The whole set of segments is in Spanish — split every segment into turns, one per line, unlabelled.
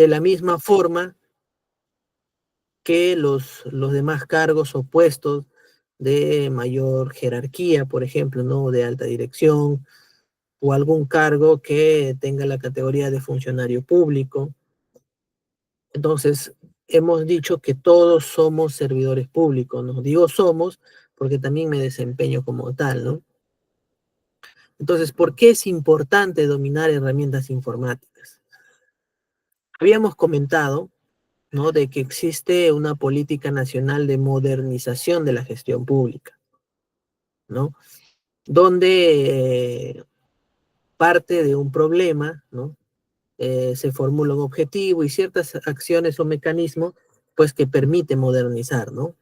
de la misma forma que los demás cargos o puestos de mayor jerarquía, por ejemplo, ¿no? De alta dirección, o algún cargo que tenga la categoría de funcionario público. Entonces, hemos dicho que todos somos servidores públicos, ¿no? Digo somos porque también me desempeño como tal, ¿no? Entonces, ¿por qué es importante dominar herramientas informáticas? Habíamos comentado, ¿no? De que existe una política nacional de modernización de la gestión pública, ¿no? Donde parte de un problema, ¿no? Se formula un objetivo y ciertas acciones o mecanismos, pues que permite modernizar, ¿no?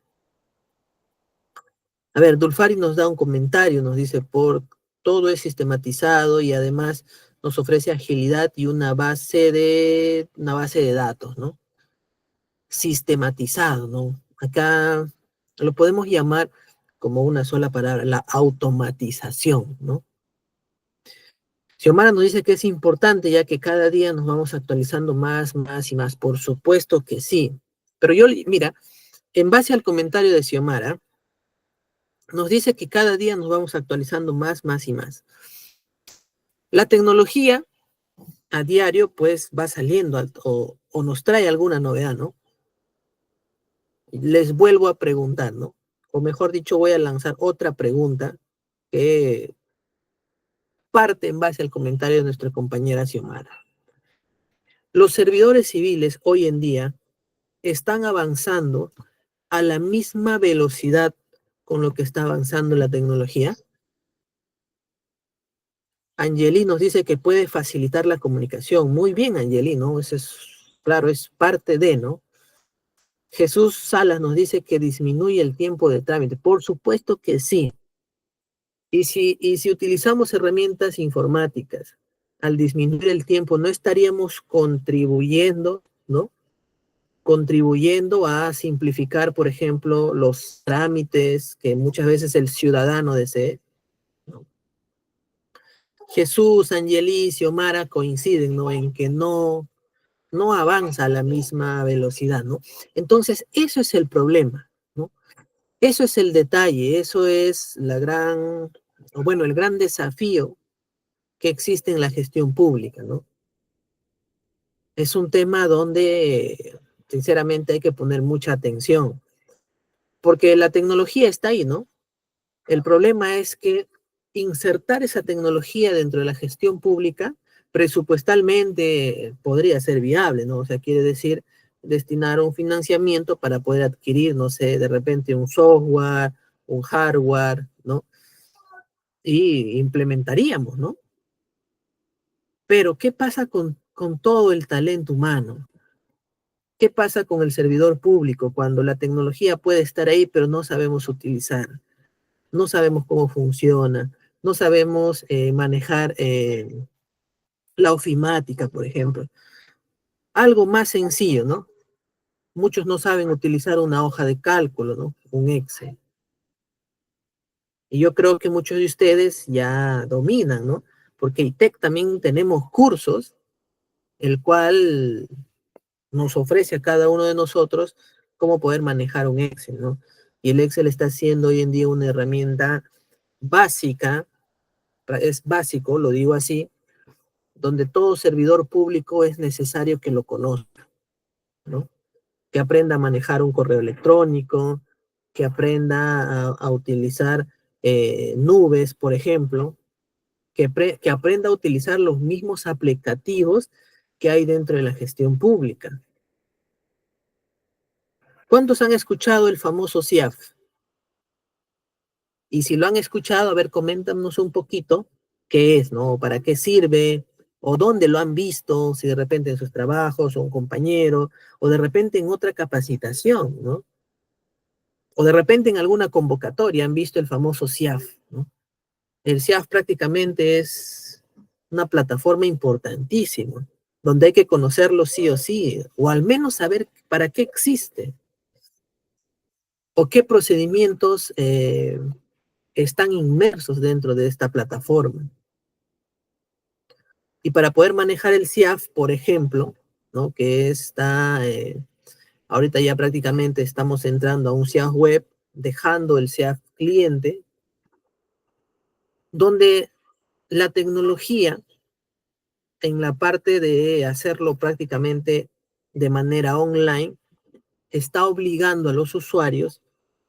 A ver, Dulfari nos da un comentario, nos dice, por todo es sistematizado y además nos ofrece agilidad y una base de datos, ¿no? Sistematizado, ¿no? Acá lo podemos llamar como una sola palabra, la automatización, ¿no? Xiomara nos dice que es importante ya que cada día nos vamos actualizando más, más y más. Por supuesto que sí. Pero yo, mira, en base al comentario de Xiomara, nos dice que cada día nos vamos actualizando más, más y más. La tecnología a diario pues va saliendo o nos trae alguna novedad, ¿no? Les vuelvo a preguntar, ¿no? O mejor dicho, voy a lanzar otra pregunta que parte en base al comentario de nuestra compañera Xiomara. Los servidores civiles hoy en día están avanzando a la misma velocidad con lo que está avanzando la tecnología. Angeli nos dice que puede facilitar la comunicación. Muy bien, Angeli, ¿no? Eso es, claro, es parte de, ¿no? Jesús Salas nos dice que disminuye el tiempo de trámite. Por supuesto que sí. Y si utilizamos herramientas informáticas, al disminuir el tiempo, no estaríamos contribuyendo, ¿no? Contribuyendo a simplificar, por ejemplo, los trámites que muchas veces el ciudadano desee, ¿no? Jesús, Angelici, Omara coinciden, ¿no? En que no avanza a la misma velocidad, ¿no? Entonces, eso es el problema, ¿no? Eso es el detalle, eso es el gran desafío que existe en la gestión pública, ¿no? Es un tema donde, sinceramente, hay que poner mucha atención, porque la tecnología está ahí, ¿no? El problema es que insertar esa tecnología dentro de la gestión pública presupuestalmente podría ser viable, ¿no? O sea, quiere decir destinar un financiamiento para poder adquirir, no sé, de repente un software, un hardware, ¿no? Y implementaríamos, ¿no? Pero, ¿qué pasa con todo el talento humano? ¿Qué pasa con el servidor público cuando la tecnología puede estar ahí, pero no sabemos utilizar? No sabemos cómo funciona, no sabemos manejar la ofimática, por ejemplo. Algo más sencillo, ¿no? Muchos no saben utilizar una hoja de cálculo, ¿no? Un Excel. Y yo creo que muchos de ustedes ya dominan, ¿no? Porque ITEC también tenemos cursos, el cual nos ofrece a cada uno de nosotros cómo poder manejar un Excel, ¿no? Y el Excel está siendo hoy en día una herramienta básica, es básico, lo digo así, donde todo servidor público es necesario que lo conozca, ¿no? Que aprenda a manejar un correo electrónico, que aprenda a utilizar nubes, por ejemplo, que aprenda a utilizar los mismos aplicativos que hay dentro de la gestión pública. ¿Cuántos han escuchado el famoso CIAF? Y si lo han escuchado, a ver, coméntanos un poquito qué es, ¿no? ¿Para qué sirve? ¿O dónde lo han visto? Si de repente en sus trabajos o un compañero, o de repente en otra capacitación, ¿no? O de repente en alguna convocatoria han visto el famoso CIAF, ¿no? El CIAF prácticamente es una plataforma importantísima, donde hay que conocerlo sí o sí, o al menos saber para qué existe, o qué procedimientos están inmersos dentro de esta plataforma. Y para poder manejar el CIAF, por ejemplo, ¿no? Que está, ahorita ya prácticamente estamos entrando a un SEA web, dejando el SEA cliente, donde la tecnología en la parte de hacerlo prácticamente de manera online está obligando a los usuarios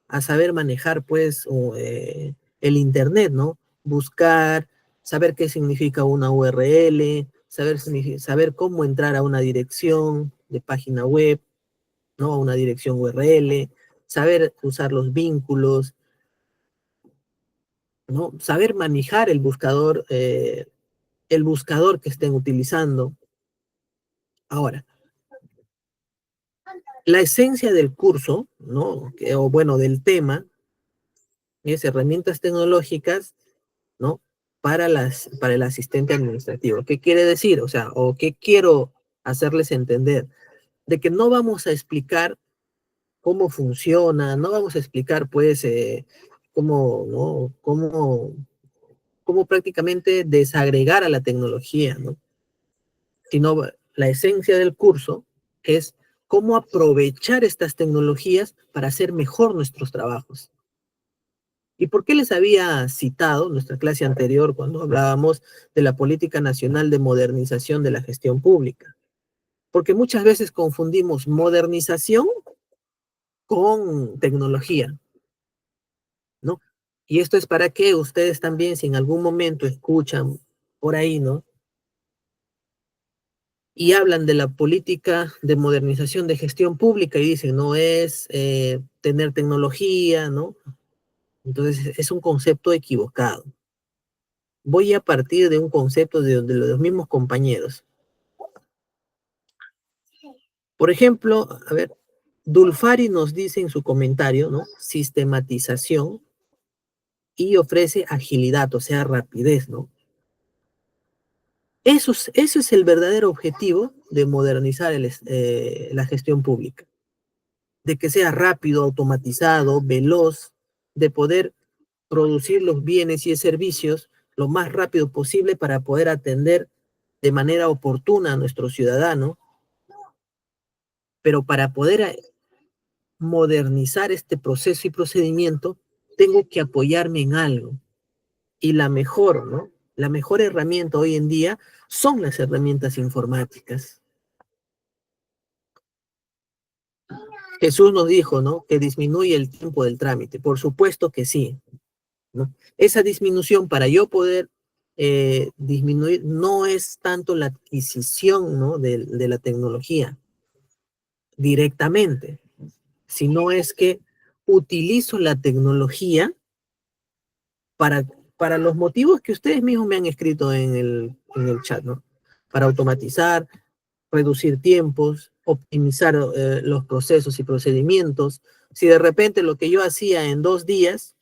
a saber manejar, pues, el Internet, ¿no? Buscar, saber qué significa una URL, saber cómo entrar a una dirección de página web, ¿no? A una dirección URL, saber usar los vínculos, ¿no? Saber manejar el buscador que estén utilizando. Ahora, la esencia del curso, ¿no? O bueno, del tema, es herramientas tecnológicas, ¿no? Para el asistente administrativo. ¿Qué quiere decir? O sea, o qué quiero hacerles entender, de que no vamos a explicar cómo funciona, no vamos a explicar, pues, cómo, ¿no? Cómo prácticamente desagregar a la tecnología, ¿no? Sino la esencia del curso es cómo aprovechar estas tecnologías para hacer mejor nuestros trabajos. ¿Y por qué les había citado nuestra clase anterior cuando hablábamos de la Política Nacional de Modernización de la Gestión Pública? Porque muchas veces confundimos modernización con tecnología, ¿no? Y esto es para que ustedes también, si en algún momento escuchan por ahí, ¿no? Y hablan de la política de modernización de gestión pública y dicen, no es tener tecnología, ¿no? Entonces es un concepto equivocado. Voy a partir de un concepto de los mismos compañeros. Por ejemplo, a ver, Dulfari nos dice en su comentario, ¿no? Sistematización y ofrece agilidad, o sea, rapidez, ¿no? Eso es el verdadero objetivo de modernizar la gestión pública, de que sea rápido, automatizado, veloz, de poder producir los bienes y servicios lo más rápido posible para poder atender de manera oportuna a nuestro ciudadano, pero para poder modernizar este proceso y procedimiento, tengo que apoyarme en algo. Y la mejor, ¿no? La mejor herramienta hoy en día son las herramientas informáticas. Jesús nos dijo, ¿no? Que disminuye el tiempo del trámite. Por supuesto que sí, ¿no? Esa disminución para yo poder disminuir no es tanto la adquisición, ¿no? De la tecnología directamente, sino es que utilizo la tecnología para, para los motivos que ustedes mismos me han escrito en el chat, ¿no? Para automatizar, reducir tiempos, optimizar los procesos y procedimientos. Si de repente lo que yo hacía en 2 días,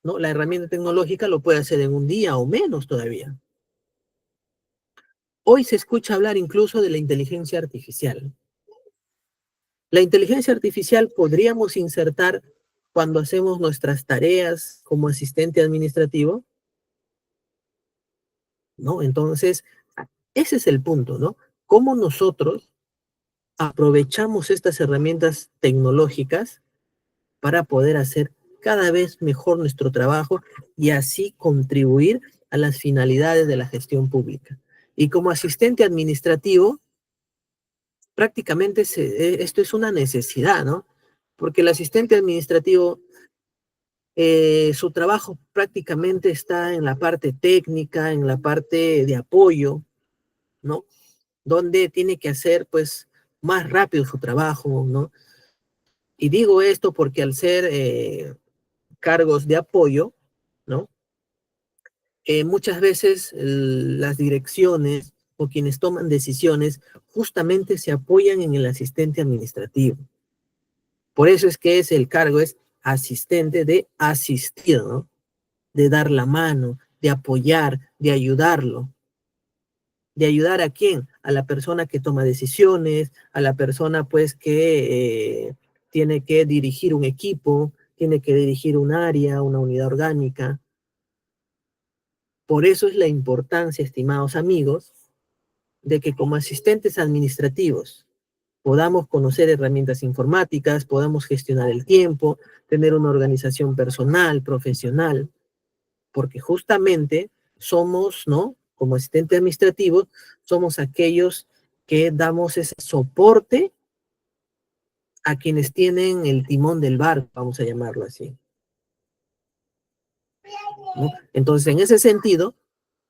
¿no? La herramienta tecnológica lo puede hacer en un día o menos todavía. Hoy se escucha hablar incluso de la inteligencia artificial. La inteligencia artificial podríamos insertar cuando hacemos nuestras tareas como asistente administrativo, ¿no? Entonces, ese es el punto, ¿no? Cómo nosotros aprovechamos estas herramientas tecnológicas para poder hacer cada vez mejor nuestro trabajo y así contribuir a las finalidades de la gestión pública. Y como asistente administrativo, prácticamente esto es una necesidad, ¿no? Porque el asistente administrativo, su trabajo prácticamente está en la parte técnica, en la parte de apoyo, ¿no? Donde tiene que hacer, pues, más rápido su trabajo, ¿no? Y digo esto porque al ser cargos de apoyo, ¿no? Muchas veces las direcciones o quienes toman decisiones justamente se apoyan en el asistente administrativo. Por eso es que el cargo es asistente de asistir, ¿no? De dar la mano, de apoyar, de ayudarlo. ¿De ayudar a quién? A la persona que toma decisiones, a la persona pues que tiene que dirigir un equipo, tiene que dirigir un área, una unidad orgánica. Por eso es la importancia, estimados amigos, de que como asistentes administrativos podamos conocer herramientas informáticas, podamos gestionar el tiempo, tener una organización personal, profesional, porque justamente somos, ¿no? Como asistentes administrativos, somos aquellos que damos ese soporte a quienes tienen el timón del barco, vamos a llamarlo así, ¿no? Entonces, en ese sentido,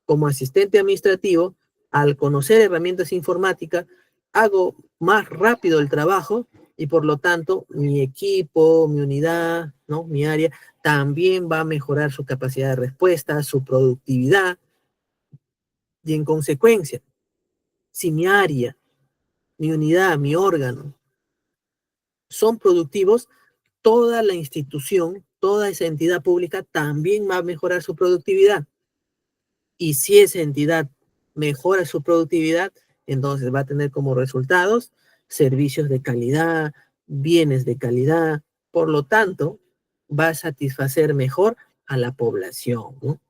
como asistente administrativo, al conocer herramientas informáticas, hago más rápido el trabajo y por lo tanto mi equipo, mi unidad, ¿no? Mi área, también va a mejorar su capacidad de respuesta, su productividad y en consecuencia, si mi área, mi unidad, mi órgano son productivos, toda la institución, toda esa entidad pública también va a mejorar su productividad. Y si esa entidad mejora su productividad, entonces va a tener como resultados servicios de calidad, bienes de calidad, por lo tanto, va a satisfacer mejor a la población, ¿no?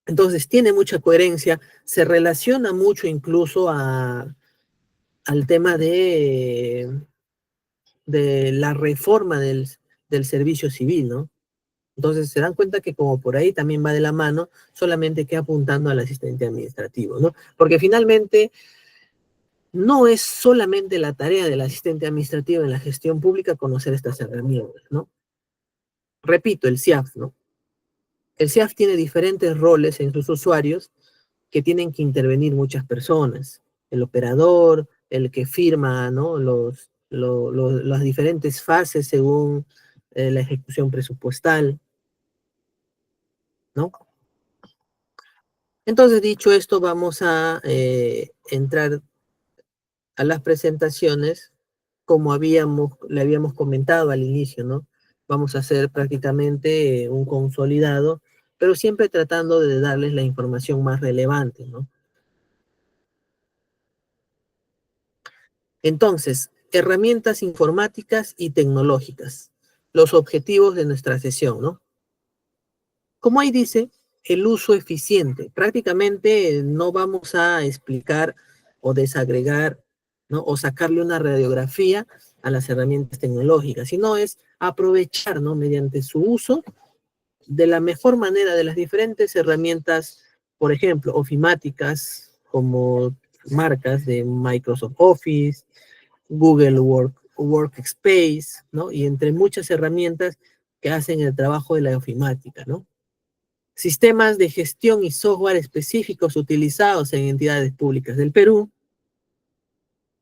Entonces, tiene mucha coherencia, se relaciona mucho incluso al tema de la reforma del servicio civil, ¿no? Entonces se dan cuenta que como por ahí también va de la mano, solamente que apuntando al asistente administrativo, ¿no? Porque finalmente no es solamente la tarea del asistente administrativo en la gestión pública conocer estas herramientas, ¿no? Repito, el SIAF, ¿no? El SIAF tiene diferentes roles en sus usuarios que tienen que intervenir muchas personas. El operador, el que firma, ¿no? Las diferentes fases según la ejecución presupuestal, ¿no? Entonces, dicho esto, vamos a entrar a las presentaciones como le habíamos comentado al inicio, ¿no? Vamos a hacer prácticamente un consolidado, pero siempre tratando de darles la información más relevante, ¿no? Entonces, herramientas informáticas y tecnológicas. Los objetivos de nuestra sesión, ¿no? Como ahí dice, el uso eficiente. Prácticamente no vamos a explicar o desagregar, ¿no? O sacarle una radiografía a las herramientas tecnológicas, sino es aprovechar, ¿no? Mediante su uso de la mejor manera de las diferentes herramientas, por ejemplo, ofimáticas, como marcas de Microsoft Office, Google Workspace, ¿no? Y entre muchas herramientas que hacen el trabajo de la ofimática, ¿no? Sistemas de gestión y software específicos utilizados en entidades públicas del Perú.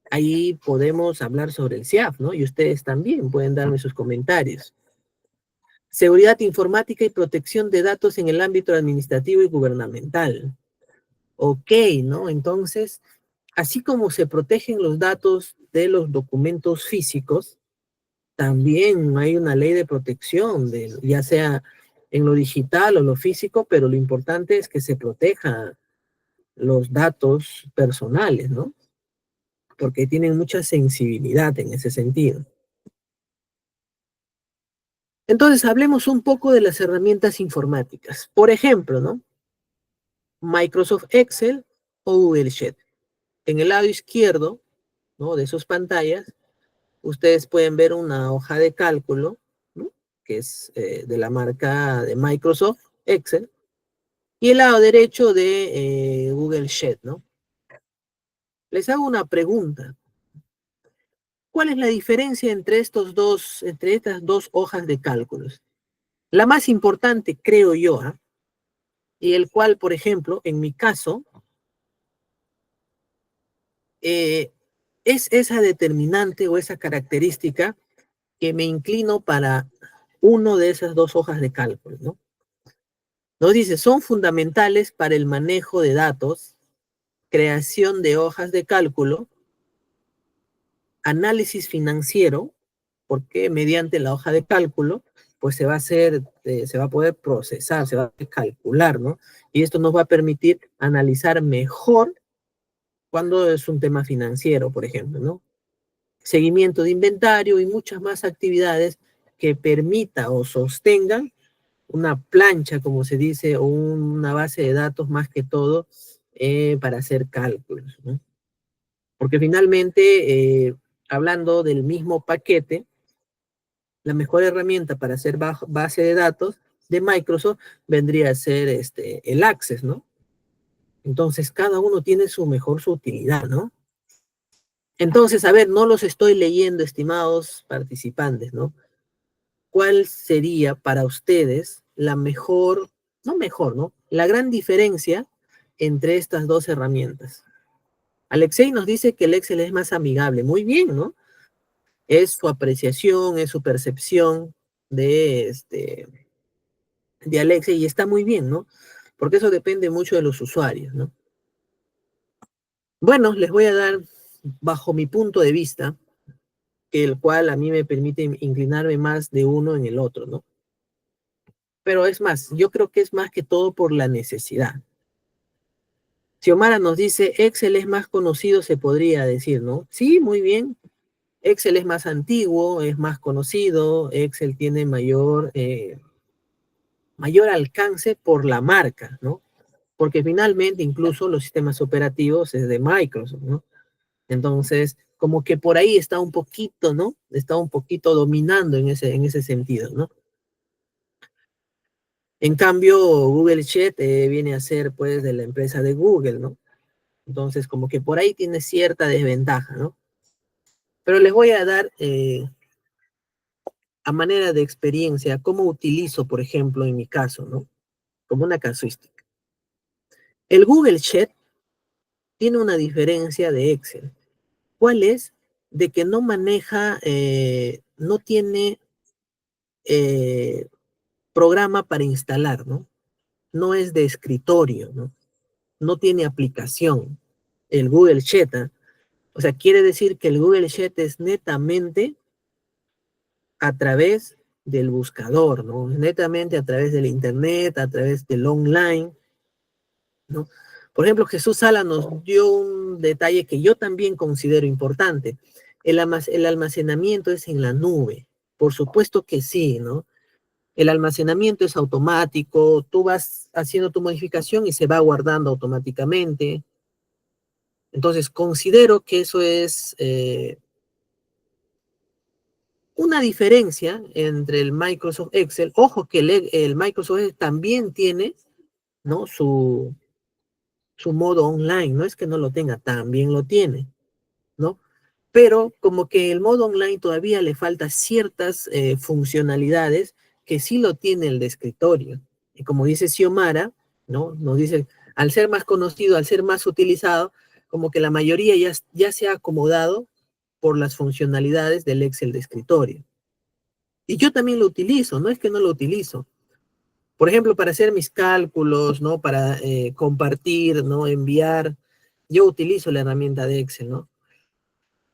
Ahí podemos hablar sobre el SIAF, ¿no? Y ustedes también pueden darme sus comentarios. Seguridad informática y protección de datos en el ámbito administrativo y gubernamental. Ok, ¿no? Entonces, así como se protegen los datos de los documentos físicos, también hay una ley de protección, ya sea en lo digital o lo físico, pero lo importante es que se proteja los datos personales, ¿no? Porque tienen mucha sensibilidad en ese sentido. Entonces, hablemos un poco de las herramientas informáticas. Por ejemplo, ¿no? Microsoft Excel o Google Sheet. En el lado izquierdo, ¿no? De sus pantallas, ustedes pueden ver una hoja de cálculo, ¿no? Que es de la marca de Microsoft Excel, y el lado derecho de Google Sheet, ¿no? Les hago una pregunta. ¿Cuál es la diferencia entre entre estas dos hojas de cálculos? La más importante, creo yo, ¿eh? Y el cual, por ejemplo, en mi caso, eh, es esa determinante o esa característica que me inclino para uno de esas dos hojas de cálculo, ¿no? Nos dice, son fundamentales para el manejo de datos, creación de hojas de cálculo, análisis financiero, porque mediante la hoja de cálculo, pues se va a hacer, se va a poder procesar, se va a calcular, ¿no? Y esto nos va a permitir analizar mejor cuando es un tema financiero, por ejemplo, ¿no? Seguimiento de inventario y muchas más actividades que permita o sostengan una plancha, como se dice, o una base de datos más que todo para hacer cálculos, ¿no? Porque finalmente, hablando del mismo paquete, la mejor herramienta para hacer base de datos de Microsoft vendría a ser el Access, ¿no? Entonces, cada uno tiene su utilidad, ¿no? Entonces, a ver, no los estoy leyendo, estimados participantes, ¿no? ¿Cuál sería para ustedes la mejor, no mejor, ¿no? La gran diferencia entre estas dos herramientas. Alexei nos dice que el Excel es más amigable. Muy bien, ¿no? Es su apreciación, es su percepción de Alexei y está muy bien, ¿no? Porque eso depende mucho de los usuarios, ¿no? Bueno, les voy a dar, bajo mi punto de vista, el cual a mí me permite inclinarme más de uno en el otro, ¿no? Pero es más, yo creo que es más que todo por la necesidad. Xiomara nos dice, Excel es más conocido, se podría decir, ¿no? Sí, muy bien. Excel es más antiguo, es más conocido, Excel tiene mayor alcance por la marca, ¿no? Porque finalmente incluso los sistemas operativos es de Microsoft, ¿no? Entonces, como que por ahí está un poquito, ¿no? Está un poquito dominando en ese sentido, ¿no? En cambio, Google Sheet viene a ser, pues, de la empresa de Google, ¿no? Entonces, como que por ahí tiene cierta desventaja, ¿no? Pero les voy a dar, a manera de experiencia, cómo utilizo, por ejemplo, en mi caso, ¿no? Como una casuística. El Google Sheet tiene una diferencia de Excel. ¿Cuál es? De que no maneja, no tiene eh, programa para instalar, ¿no? No es de escritorio, ¿no? No tiene aplicación. El Google Sheet, ¿eh? O sea, quiere decir que el Google Sheet es netamente a través del buscador, ¿no? Netamente a través del internet, a través del online, ¿no? Por ejemplo, Jesús Sala nos dio un detalle que yo también considero importante. El almacenamiento es en la nube. Por supuesto que sí, ¿no? El almacenamiento es automático, tú vas haciendo tu modificación y se va guardando automáticamente. Entonces, considero que eso es una diferencia entre el Microsoft Excel. Ojo que el Microsoft Excel también tiene, ¿no? Su modo online, no es que no lo tenga, también lo tiene, ¿no? Pero como que el modo online todavía le falta ciertas funcionalidades que sí lo tiene el de escritorio. Y como dice Xiomara, ¿no? Nos dice, al ser más conocido, al ser más utilizado, como que la mayoría ya se ha acomodado por las funcionalidades del Excel de escritorio. Y yo también lo utilizo, no es que no lo utilizo. Por ejemplo, para hacer mis cálculos, ¿no? Para compartir, ¿no? Enviar, yo utilizo la herramienta de Excel, ¿no?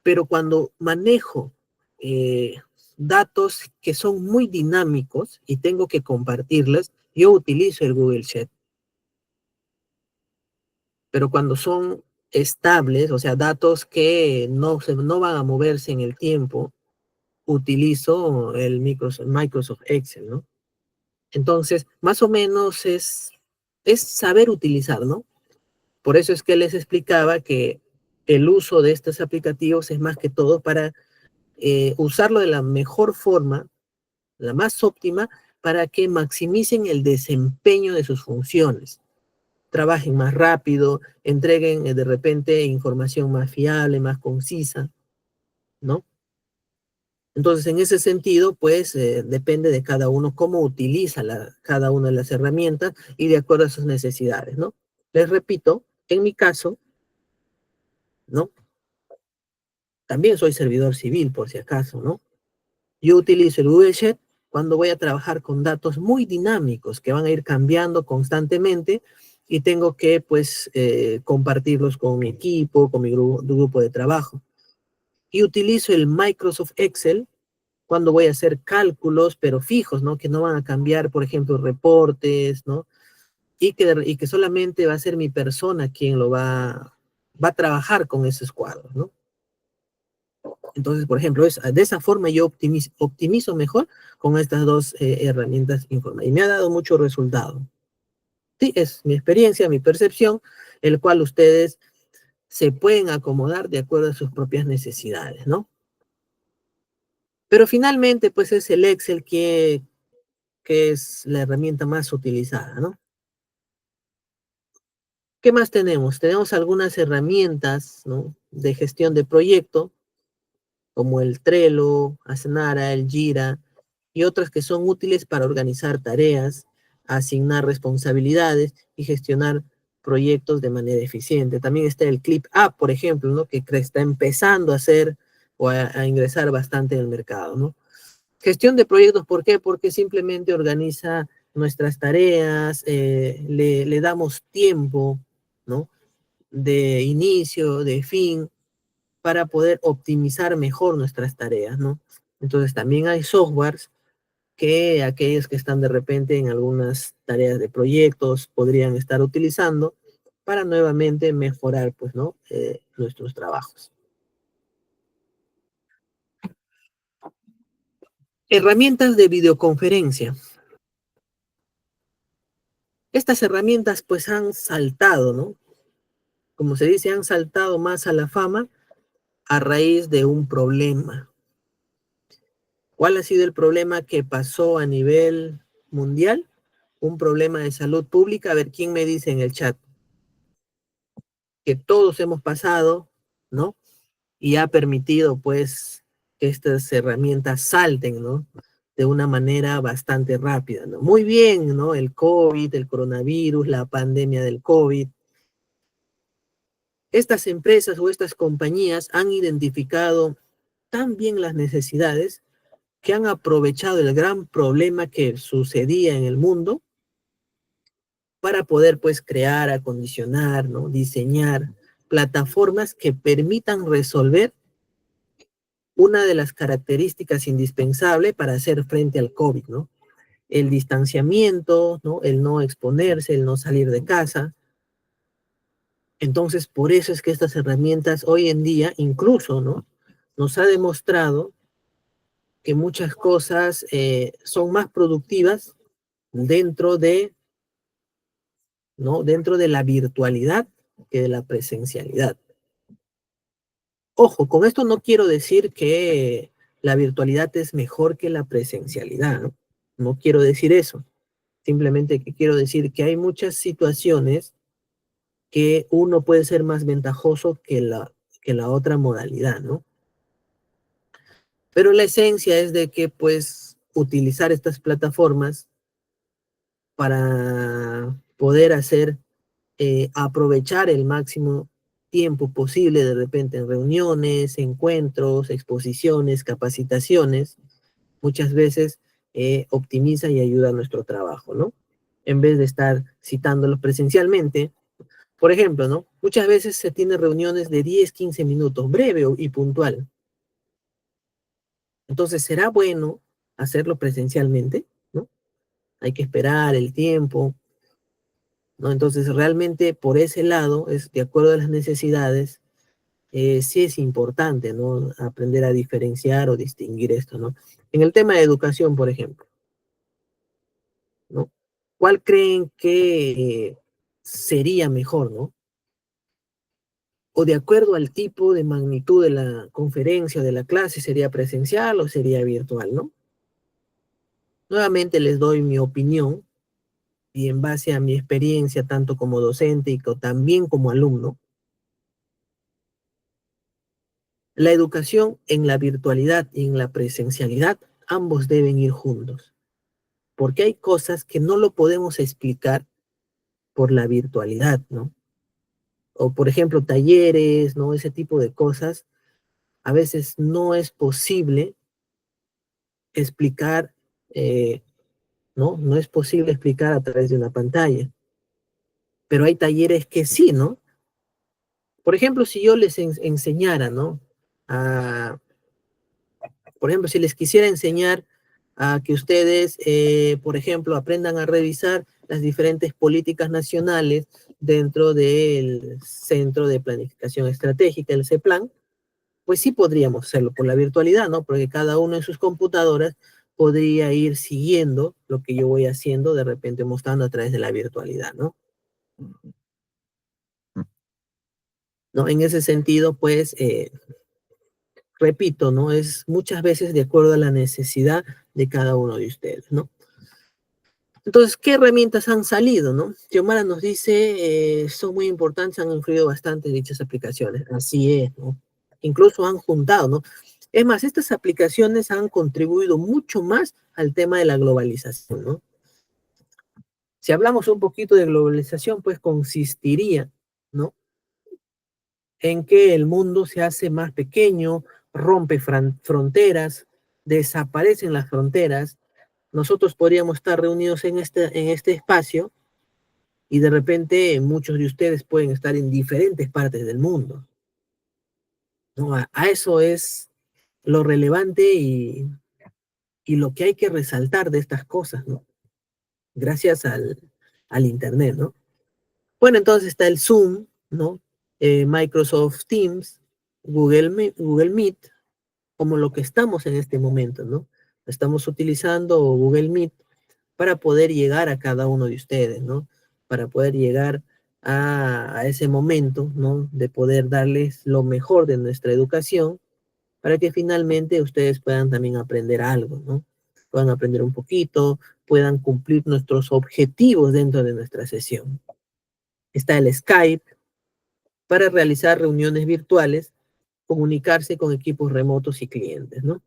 Pero cuando manejo eh, datos que son muy dinámicos y tengo que compartirlas, yo utilizo el Google Sheet. Pero cuando son estables, o sea, datos que no van a moverse en el tiempo, utilizo el Microsoft Excel, ¿no? Entonces, más o menos es saber utilizar, ¿no? Por eso es que les explicaba que el uso de estos aplicativos es más que todo para usarlo de la mejor forma, la más óptima, para que maximicen el desempeño de sus funciones. Trabajen más rápido, entreguen de repente información más fiable, más concisa, ¿no? Entonces, en ese sentido, pues depende de cada uno cómo utiliza cada una de las herramientas y de acuerdo a sus necesidades, ¿no? Les repito, en mi caso, ¿no? También soy servidor civil, por si acaso, ¿no? Yo utilizo el Google Sheet cuando voy a trabajar con datos muy dinámicos que van a ir cambiando constantemente y tengo que, pues, compartirlos con mi equipo, con mi grupo de trabajo. Y utilizo el Microsoft Excel cuando voy a hacer cálculos, pero fijos, ¿no? Que no van a cambiar, por ejemplo, reportes, ¿no? Y que solamente va a ser mi persona quien va a trabajar con esos cuadros, ¿no? Entonces, por ejemplo, de esa forma yo optimizo mejor con estas dos herramientas informativas y me ha dado mucho resultado. Sí, es mi experiencia, mi percepción. el cual ustedes se pueden acomodar de acuerdo a sus propias necesidades, ¿no? Pero finalmente, pues es el Excel que es la herramienta más utilizada, ¿no? ¿Qué más tenemos? Tenemos algunas herramientas, ¿no?, de gestión de proyecto, como el Trello, Asana, el Jira, y otras que son útiles para organizar tareas, asignar responsabilidades y gestionar proyectos de manera eficiente. También está el Clip App, por ejemplo, ¿no?, que está empezando a hacer o a ingresar bastante en el mercado, ¿no? Gestión de proyectos, ¿por qué? Porque simplemente organiza nuestras tareas, le damos tiempo, ¿no?, de inicio, de fin, para poder optimizar mejor nuestras tareas, ¿no? Entonces también hay softwares que aquellos que están de repente en algunas tareas de proyectos podrían estar utilizando para nuevamente mejorar, pues, ¿no?, nuestros trabajos. Herramientas de videoconferencia. Estas herramientas pues han saltado, ¿no? Como se dice, han saltado más a la fama a raíz de un problema. ¿Cuál ha sido el problema que pasó a nivel mundial? Un problema de salud pública. A ver, ¿quién me dice en el chat? Que todos hemos pasado, ¿no? Y ha permitido, pues, que estas herramientas salten, ¿no?, de una manera bastante rápida, ¿no? Muy bien, ¿no? El COVID, el coronavirus, la pandemia del COVID. Estas empresas o estas compañías han identificado tan bien las necesidades que han aprovechado el gran problema que sucedía en el mundo para poder, pues, crear, acondicionar, ¿no?, diseñar plataformas que permitan resolver una de las características indispensables para hacer frente al COVID, ¿no? El distanciamiento, ¿no?, el no exponerse, el no salir de casa. Entonces, por eso es que estas herramientas hoy en día, incluso, ¿no?, nos ha demostrado que muchas cosas son más productivas dentro de, ¿no?, dentro de la virtualidad que de la presencialidad. Ojo, con esto no quiero decir que la virtualidad es mejor que la presencialidad, ¿no? No quiero decir eso. Simplemente que quiero decir que hay muchas situaciones que uno puede ser más ventajoso que la otra modalidad, ¿no? Pero la esencia es de que, pues, utilizar estas plataformas para poder hacer, aprovechar el máximo tiempo posible, de repente en reuniones, encuentros, exposiciones, capacitaciones, muchas veces optimiza y ayuda a nuestro trabajo, ¿no? En vez de estar citándolos presencialmente. Por ejemplo, ¿no? Muchas veces se tiene reuniones de 10, 15 minutos, breve y puntual. Entonces, ¿será bueno hacerlo presencialmente? ¿No? Hay que esperar el tiempo, ¿no? Entonces, realmente por ese lado, es de acuerdo a las necesidades, sí es importante, ¿no?, aprender a diferenciar o distinguir esto, ¿no? En el tema de educación, por ejemplo, ¿no? ¿Cuál creen que sería mejor, ¿no? O de acuerdo al tipo de magnitud de la conferencia o de la clase, ¿sería presencial o sería virtual, no? Nuevamente les doy mi opinión y en base a mi experiencia, tanto como docente y también como alumno, la educación en la virtualidad y en la presencialidad, ambos deben ir juntos, porque hay cosas que no lo podemos explicar por la virtualidad, ¿no? O por ejemplo, talleres, ¿no? Ese tipo de cosas, a veces no es posible explicar, eh, ¿no? No es posible explicar a través de una pantalla, pero hay talleres que sí, ¿no? Por ejemplo, si yo les enseñara, ¿no? A, por ejemplo, si les quisiera enseñar a que ustedes, por ejemplo, aprendan a revisar las diferentes políticas nacionales dentro del Centro de Planificación Estratégica, el CEPLAN, pues sí podríamos hacerlo por la virtualidad, ¿no? Porque cada uno en sus computadoras podría ir siguiendo lo que yo voy haciendo, de repente mostrando a través de la virtualidad, ¿no? ¿no? En ese sentido, pues, repito, ¿no? Es muchas veces de acuerdo a la necesidad de cada uno de ustedes, ¿no? Entonces, ¿qué herramientas han salido, no? Xiomara nos dice, son muy importantes, han influido bastante dichas aplicaciones. Así es, ¿no? Incluso han juntado, ¿no? Es más, estas aplicaciones han contribuido mucho más al tema de la globalización, ¿no? Si hablamos un poquito de globalización, pues consistiría, ¿no? En que el mundo se hace más pequeño, rompe fronteras, desaparecen las fronteras. Nosotros podríamos estar reunidos en este espacio y de repente muchos de ustedes pueden estar en diferentes partes del mundo, ¿no? A eso es lo relevante y lo que hay que resaltar de estas cosas, ¿no? Gracias al Internet, ¿no? Bueno, entonces está el Zoom, ¿no? Microsoft Teams, Google Meet, como lo que estamos en este momento, ¿no? Estamos utilizando Google Meet para poder llegar a cada uno de ustedes, ¿no? Para poder llegar a ese momento, ¿no? De poder darles lo mejor de nuestra educación para que finalmente ustedes puedan también aprender algo, ¿no? Puedan aprender un poquito, puedan cumplir nuestros objetivos dentro de nuestra sesión. Está el Skype para realizar reuniones virtuales, comunicarse con equipos remotos y clientes, ¿no?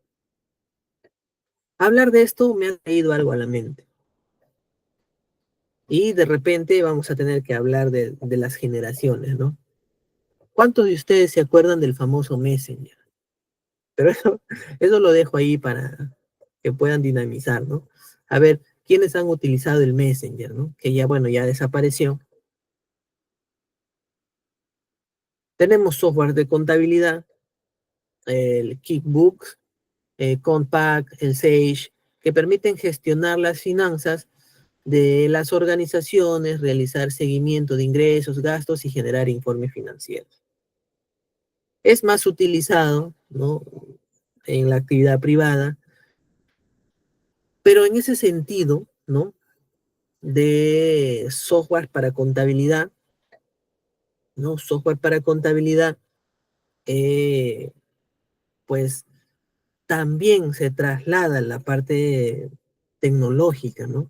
Hablar de esto me ha traído algo a la mente. Y de repente vamos a tener que hablar de las generaciones, ¿no? ¿Cuántos de ustedes se acuerdan del famoso Messenger? Pero eso lo dejo ahí para que puedan dinamizar, ¿no? A ver, ¿quiénes han utilizado el Messenger, ¿no? Que ya, bueno, ya desapareció. Tenemos software de contabilidad, el QuickBooks, Compact, el Sage, que permiten gestionar las finanzas de las organizaciones, realizar seguimiento de ingresos, gastos y generar informes financieros. Es más utilizado, ¿no? En la actividad privada, pero en ese sentido, ¿no? De software para contabilidad, ¿no? Software para contabilidad, eh, pues también se traslada a la parte tecnológica, ¿no?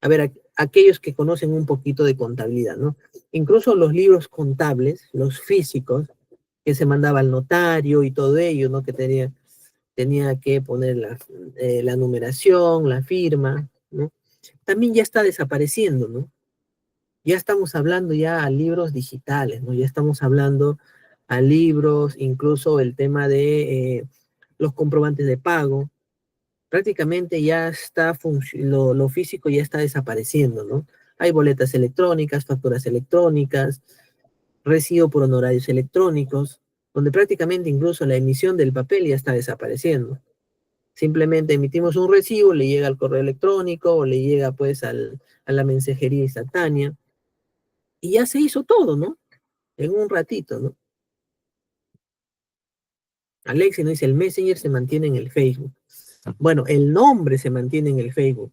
A ver, aquellos que conocen un poquito de contabilidad, ¿no? Incluso los libros contables, los físicos, que se mandaba al notario y todo ello, ¿no? Que tenía que poner la numeración, la firma, ¿no? También ya está desapareciendo, ¿no? Ya estamos hablando ya a libros digitales, ¿no? Ya estamos hablando a libros, incluso el tema de los comprobantes de pago, prácticamente ya está, lo físico ya está desapareciendo, ¿no? Hay boletas electrónicas, facturas electrónicas, recibo por honorarios electrónicos, donde prácticamente incluso la emisión del papel ya está desapareciendo. Simplemente emitimos un recibo, le llega al correo electrónico o le llega pues a la mensajería instantánea y ya se hizo todo, ¿no? En un ratito, ¿no? Alexi nos dice, el Messenger se mantiene en el Facebook. Bueno, el nombre se mantiene en el Facebook,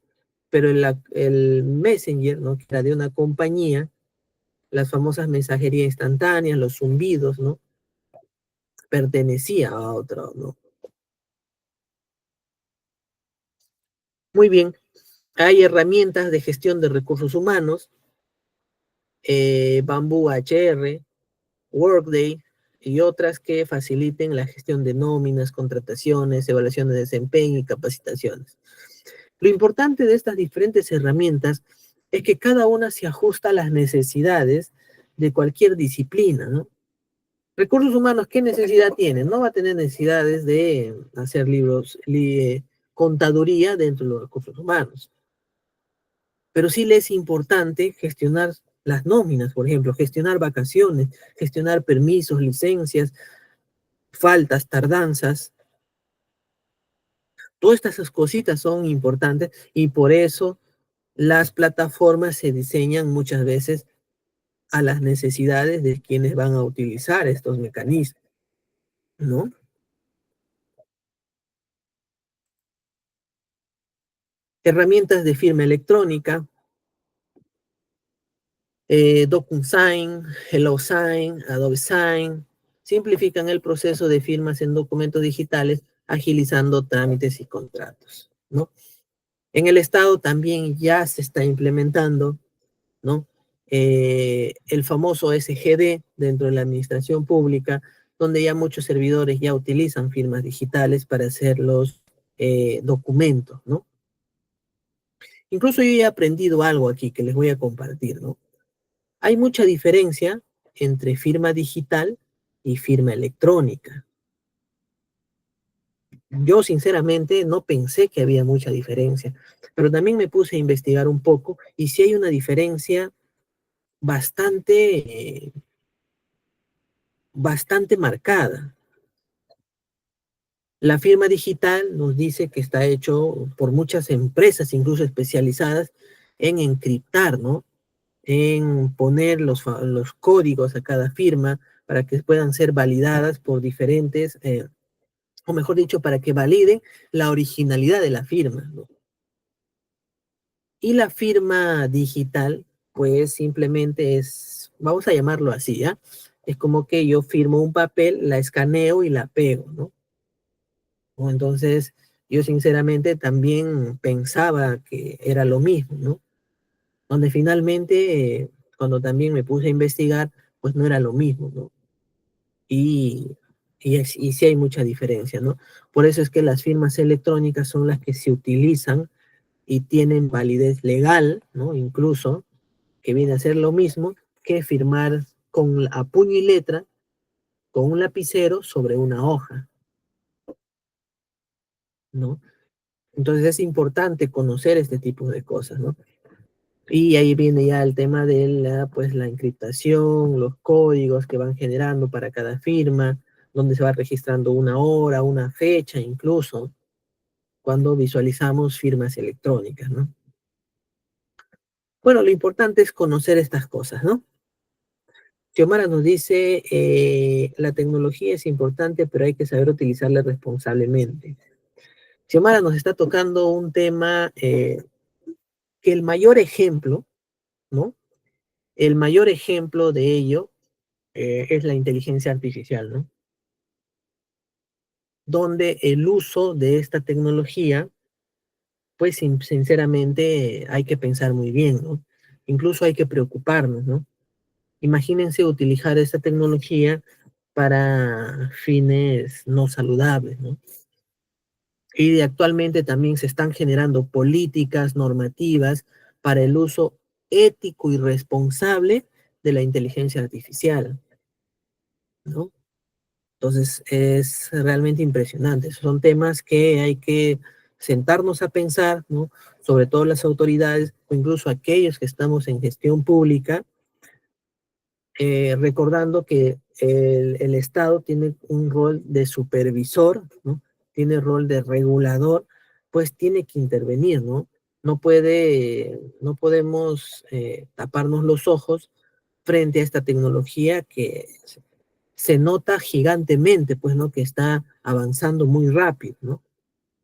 pero el Messenger, ¿no? Que era de una compañía, las famosas mensajerías instantáneas, los zumbidos, ¿no? Pertenecía a otro, ¿no? Muy bien, hay herramientas de gestión de recursos humanos, Bamboo HR, Workday y otras que faciliten la gestión de nóminas, contrataciones, evaluaciones de desempeño y capacitaciones. Lo importante de estas diferentes herramientas es que cada una se ajusta a las necesidades de cualquier disciplina, ¿no? Recursos humanos, ¿qué necesidad tienen? No va a tener necesidades de hacer contaduría dentro de los recursos humanos, pero sí les es importante gestionar las nóminas, por ejemplo, gestionar vacaciones, gestionar permisos, licencias, faltas, tardanzas. Todas estas cositas son importantes y por eso las plataformas se diseñan muchas veces a las necesidades de quienes van a utilizar estos mecanismos, ¿no? Herramientas de firma electrónica, DocuSign, HelloSign, Adobe Sign, simplifican el proceso de firmas en documentos digitales, agilizando trámites y contratos, ¿no? En el Estado también ya se está implementando, ¿no? El famoso SGD dentro de la administración pública, donde ya muchos servidores ya utilizan firmas digitales para hacer los documentos, ¿no? Incluso yo he aprendido algo aquí que les voy a compartir, ¿no? Hay mucha diferencia entre firma digital y firma electrónica. Yo sinceramente no pensé que había mucha diferencia, pero también me puse a investigar un poco y sí hay una diferencia bastante, bastante marcada. La firma digital nos dice que está hecho por muchas empresas, incluso especializadas en encriptar, ¿no? En poner los códigos a cada firma para que puedan ser validadas por diferentes, o mejor dicho, para que validen la originalidad de la firma, ¿no? Y la firma digital, pues simplemente es, vamos a llamarlo así, ¿ya? Es como que yo firmo un papel, la escaneo y la pego, ¿no? O entonces, yo sinceramente también pensaba que era lo mismo, ¿no? Donde finalmente, cuando también me puse a investigar, pues no era lo mismo, ¿no? Y, y sí hay mucha diferencia, ¿no? Por eso es que las firmas electrónicas son las que se utilizan y tienen validez legal, ¿no? Incluso, que viene a ser lo mismo que firmar con a puño y letra, con un lapicero sobre una hoja, ¿no? Entonces es importante conocer este tipo de cosas, ¿no? Y ahí viene ya el tema de la, pues, la encriptación, los códigos que van generando para cada firma, donde se va registrando una hora, una fecha, incluso cuando visualizamos firmas electrónicas, ¿no? Bueno, lo importante es conocer estas cosas, ¿no? Xiomara nos dice, la tecnología es importante, pero hay que saber utilizarla responsablemente. Xiomara nos está tocando un tema que el mayor ejemplo, ¿no? El mayor ejemplo de ello es la inteligencia artificial, ¿no? Donde el uso de esta tecnología, pues sinceramente hay que pensar muy bien, ¿no? Incluso hay que preocuparnos, ¿no? Imagínense utilizar esta tecnología para fines no saludables, ¿no? Y actualmente también se están generando políticas normativas para el uso ético y responsable de la inteligencia artificial, ¿no? Entonces es realmente impresionante. Son temas que hay que sentarnos a pensar, ¿no? Sobre todo las autoridades o incluso aquellos que estamos en gestión pública, recordando que el Estado tiene un rol de supervisor, ¿no? Tiene rol de regulador, pues tiene que intervenir, ¿no? No podemos taparnos los ojos frente a esta tecnología que se nota gigantemente, pues, ¿no? Que está avanzando muy rápido, ¿no?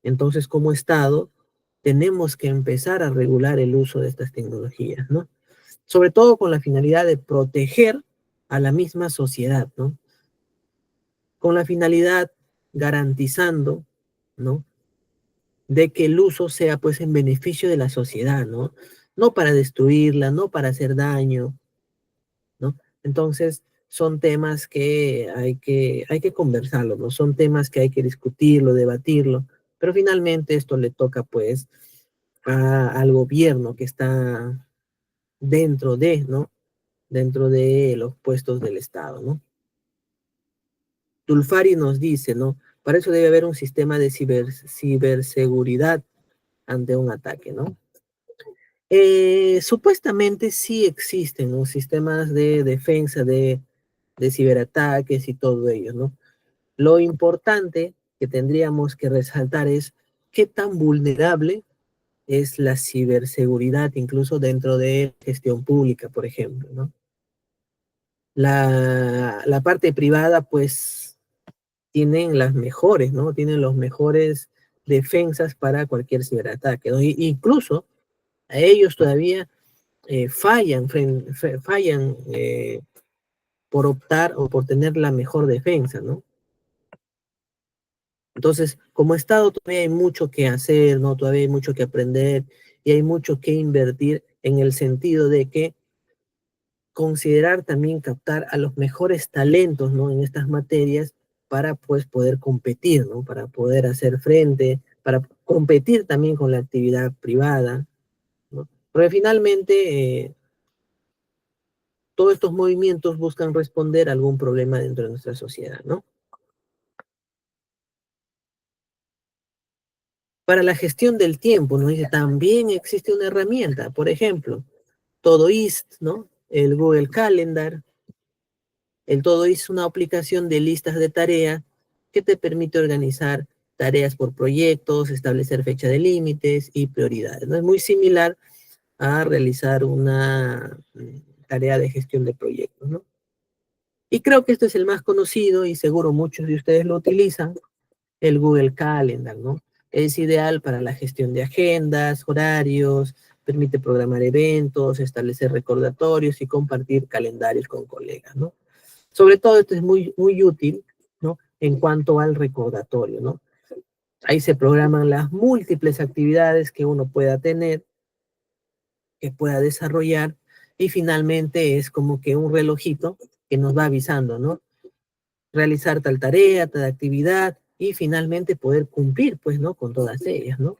Entonces, como Estado, tenemos que empezar a regular el uso de estas tecnologías, ¿no? Sobre todo con la finalidad de proteger a la misma sociedad, ¿no? Con la finalidad garantizando, ¿no? De que el uso sea pues en beneficio de la sociedad, ¿no? No para destruirla, no para hacer daño, ¿no? Entonces, son temas que hay que conversarlo, ¿no? Son temas que hay que discutirlo, debatirlo, pero finalmente esto le toca pues al gobierno que está dentro de, ¿no? Dentro de los puestos del Estado, ¿no? Tulfari nos dice, ¿no? Para eso debe haber un sistema de ciberseguridad ante un ataque, ¿no? Supuestamente sí existen, ¿no? Sistemas de defensa de ciberataques y todo ello, ¿no? Lo importante que tendríamos que resaltar es qué tan vulnerable es la ciberseguridad, incluso dentro de gestión pública, por ejemplo, ¿no? La parte privada, pues, tienen las mejores, ¿no? Tienen los mejores defensas para cualquier ciberataque, ¿no? Incluso a ellos todavía fallan por optar o por tener la mejor defensa, ¿no? Entonces, como Estado todavía hay mucho que hacer, ¿no? Todavía hay mucho que aprender y hay mucho que invertir en el sentido de que considerar también captar a los mejores talentos, ¿no? En estas materias para, pues, poder competir, ¿no? Para poder hacer frente, para competir también con la actividad privada, ¿no? Porque finalmente todos estos movimientos buscan responder a algún problema dentro de nuestra sociedad, ¿no? Para la gestión del tiempo, ¿no? Dice, también existe una herramienta, por ejemplo, Todoist, ¿no? El Google Calendar. El Todoist es una aplicación de listas de tareas que te permite organizar tareas por proyectos, establecer fecha de límites y prioridades, ¿no? Es muy similar a realizar una tarea de gestión de proyectos, ¿no? Y creo que este es el más conocido y seguro muchos de ustedes lo utilizan, el Google Calendar, ¿no? Es ideal para la gestión de agendas, horarios, permite programar eventos, establecer recordatorios y compartir calendarios con colegas, ¿no? Sobre todo esto es muy útil, ¿no? En cuanto al recordatorio, ¿no? Ahí se programan las múltiples actividades que uno pueda tener, que pueda desarrollar, y finalmente es como que un relojito que nos va avisando, ¿no? Realizar tal tarea, tal actividad, y finalmente poder cumplir, pues, ¿no? Con todas ellas, ¿no?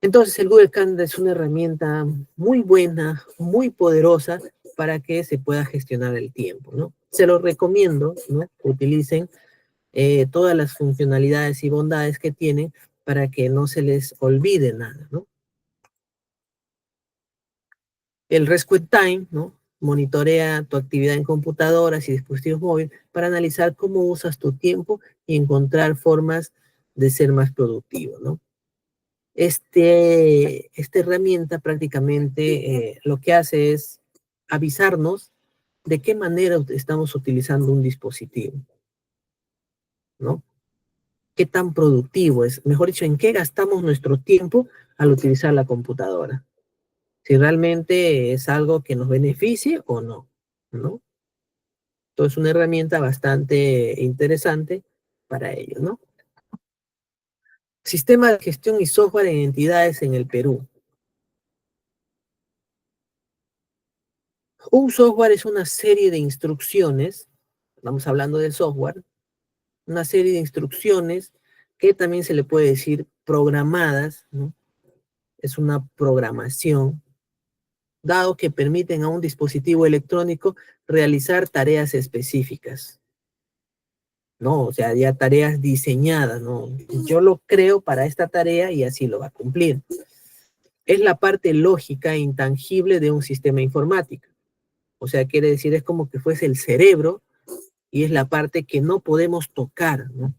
Entonces el Google Calendar es una herramienta muy buena, muy poderosa para que se pueda gestionar el tiempo, ¿no? Se los recomiendo, ¿no? Que utilicen todas las funcionalidades y bondades que tienen para que no se les olvide nada, ¿no? El Rescue Time, ¿no? Monitorea tu actividad en computadoras y dispositivos móviles para analizar cómo usas tu tiempo y encontrar formas de ser más productivo, ¿no? Esta herramienta prácticamente lo que hace es avisarnos de qué manera estamos utilizando un dispositivo, ¿no? Qué tan productivo es, mejor dicho, en qué gastamos nuestro tiempo al utilizar la computadora. Si realmente es algo que nos beneficie o no, ¿no? Entonces, una herramienta bastante interesante para ello, ¿no? Sistema de gestión y software en entidades en el Perú. Un software es una serie de instrucciones, estamos hablando del software, una serie de instrucciones que también se le puede decir programadas, ¿no? Es una programación, dado que permiten a un dispositivo electrónico realizar tareas específicas, ¿no? O sea, ya tareas diseñadas, ¿no? Yo lo creo para esta tarea y así lo va a cumplir. Es la parte lógica e intangible de un sistema informático. O sea, quiere decir, es como que fuese el cerebro y es la parte que no podemos tocar, ¿no?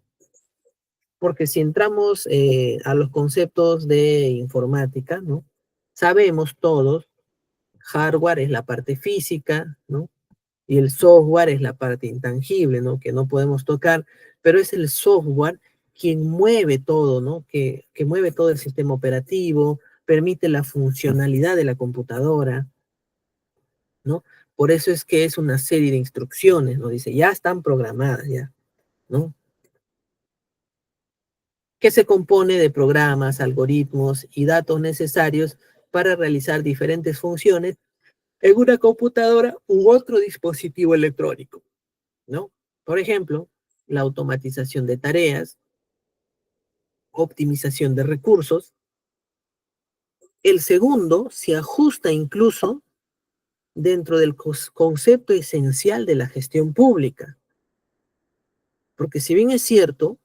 Porque si entramos a los conceptos de informática, ¿no? Sabemos todos, hardware es la parte física, ¿no? Y el software es la parte intangible, ¿no? Que no podemos tocar, pero es el software quien mueve todo, ¿no? Que mueve todo el sistema operativo, permite la funcionalidad de la computadora, ¿no? Por eso es que es una serie de instrucciones, ¿no? Dice, ya están programadas, ya, ¿no? Que se compone de programas, algoritmos y datos necesarios para realizar diferentes funciones en una computadora u otro dispositivo electrónico, ¿no? Por ejemplo, la automatización de tareas, optimización de recursos. El segundo se ajusta incluso dentro del concepto esencial de la gestión pública, porque si bien es cierto,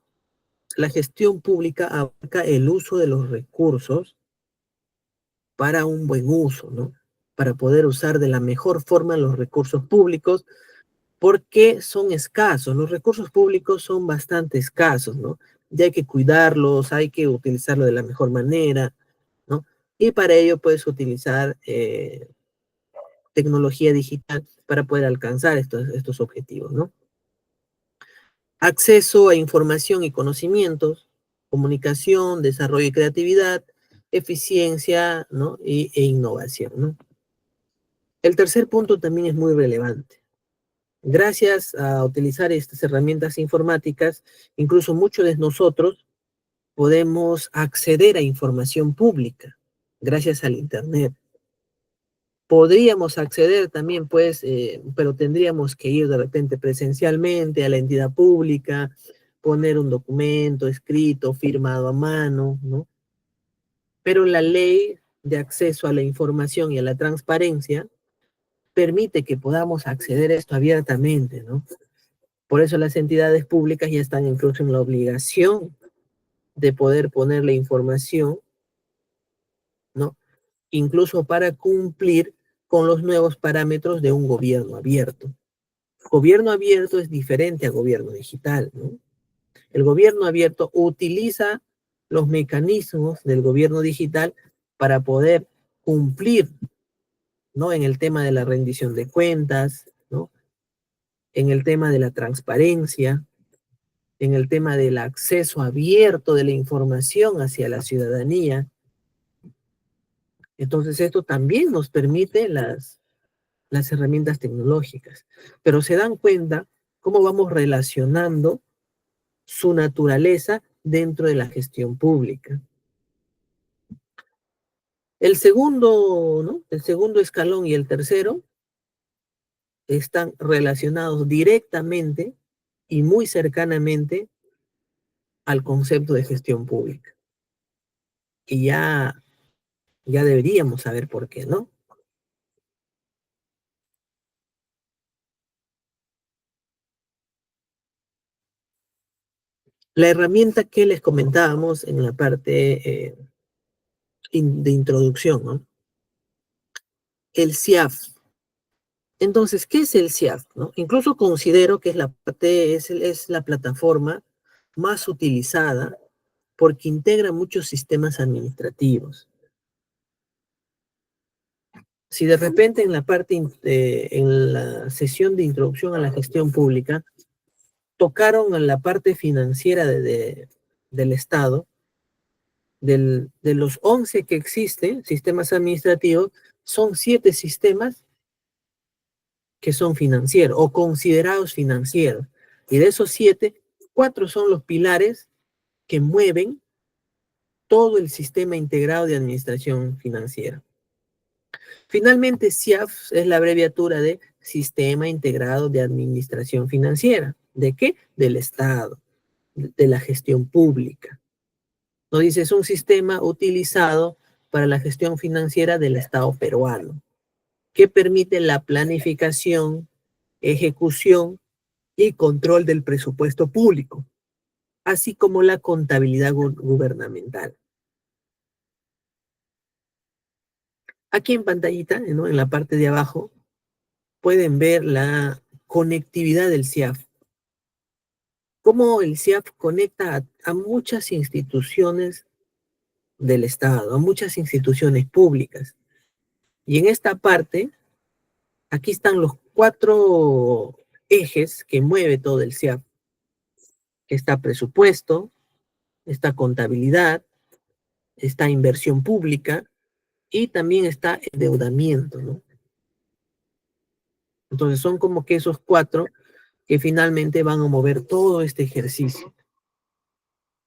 la gestión pública abarca el uso de los recursos para un buen uso, ¿no? Para poder usar de la mejor forma los recursos públicos, porque son escasos, los recursos públicos son bastante escasos, ¿no? Y hay que cuidarlos, hay que utilizarlo de la mejor manera, ¿no? Y para ello puedes utilizar tecnología digital para poder alcanzar estos objetivos, ¿no? Acceso a información y conocimientos, comunicación, desarrollo y creatividad, eficiencia, ¿no? E innovación, ¿no? El tercer punto también es muy relevante. Gracias a utilizar estas herramientas informáticas, incluso muchos de nosotros podemos acceder a información pública gracias al Internet. Podríamos acceder también, pues, pero tendríamos que ir de repente presencialmente a la entidad pública, poner un documento escrito, firmado a mano, ¿no? Pero la ley de acceso a la información y a la transparencia permite que podamos acceder a esto abiertamente, ¿no? Por eso las entidades públicas ya están incluso en la obligación de poder poner la información, ¿no? Incluso para cumplir con los nuevos parámetros de un gobierno abierto. Gobierno abierto es diferente a gobierno digital, ¿no? El gobierno abierto utiliza los mecanismos del gobierno digital para poder cumplir, ¿no? En el tema de la rendición de cuentas, ¿no? En el tema de la transparencia, en el tema del acceso abierto de la información hacia la ciudadanía. Entonces, esto también nos permite las herramientas tecnológicas, pero se dan cuenta cómo vamos relacionando su naturaleza dentro de la gestión pública. El segundo, ¿no? El segundo escalón y el tercero están relacionados directamente y muy cercanamente al concepto de gestión pública. Y ya deberíamos saber por qué, ¿no? La herramienta que les comentábamos en la parte de introducción, ¿no? El CIAF. Entonces, ¿qué es el CIAF? ¿No? Incluso considero que es la plataforma más utilizada porque integra muchos sistemas administrativos. Si de repente en en la sesión de introducción a la gestión pública, tocaron en la parte financiera del Estado, de los 11 que existen, sistemas administrativos, son 7 sistemas que son financieros o considerados financieros. Y de esos 7, 4 son los pilares que mueven todo el sistema integrado de administración financiera. Finalmente, SIAF es la abreviatura de Sistema Integrado de Administración Financiera. ¿De qué? Del Estado, de la gestión pública. Nos dice, es un sistema utilizado para la gestión financiera del Estado peruano, que permite la planificación, ejecución y control del presupuesto público, así como la contabilidad gubernamental. Aquí en pantallita, ¿no? En la parte de abajo, pueden ver la conectividad del CIAF. Cómo el CIAF conecta a muchas instituciones del Estado, a muchas instituciones públicas. Y en esta parte, aquí están los 4 ejes que mueve todo el CIAF. Está presupuesto, está contabilidad, está inversión pública y también está endeudamiento, ¿no? Entonces son como que esos 4 que finalmente van a mover todo este ejercicio.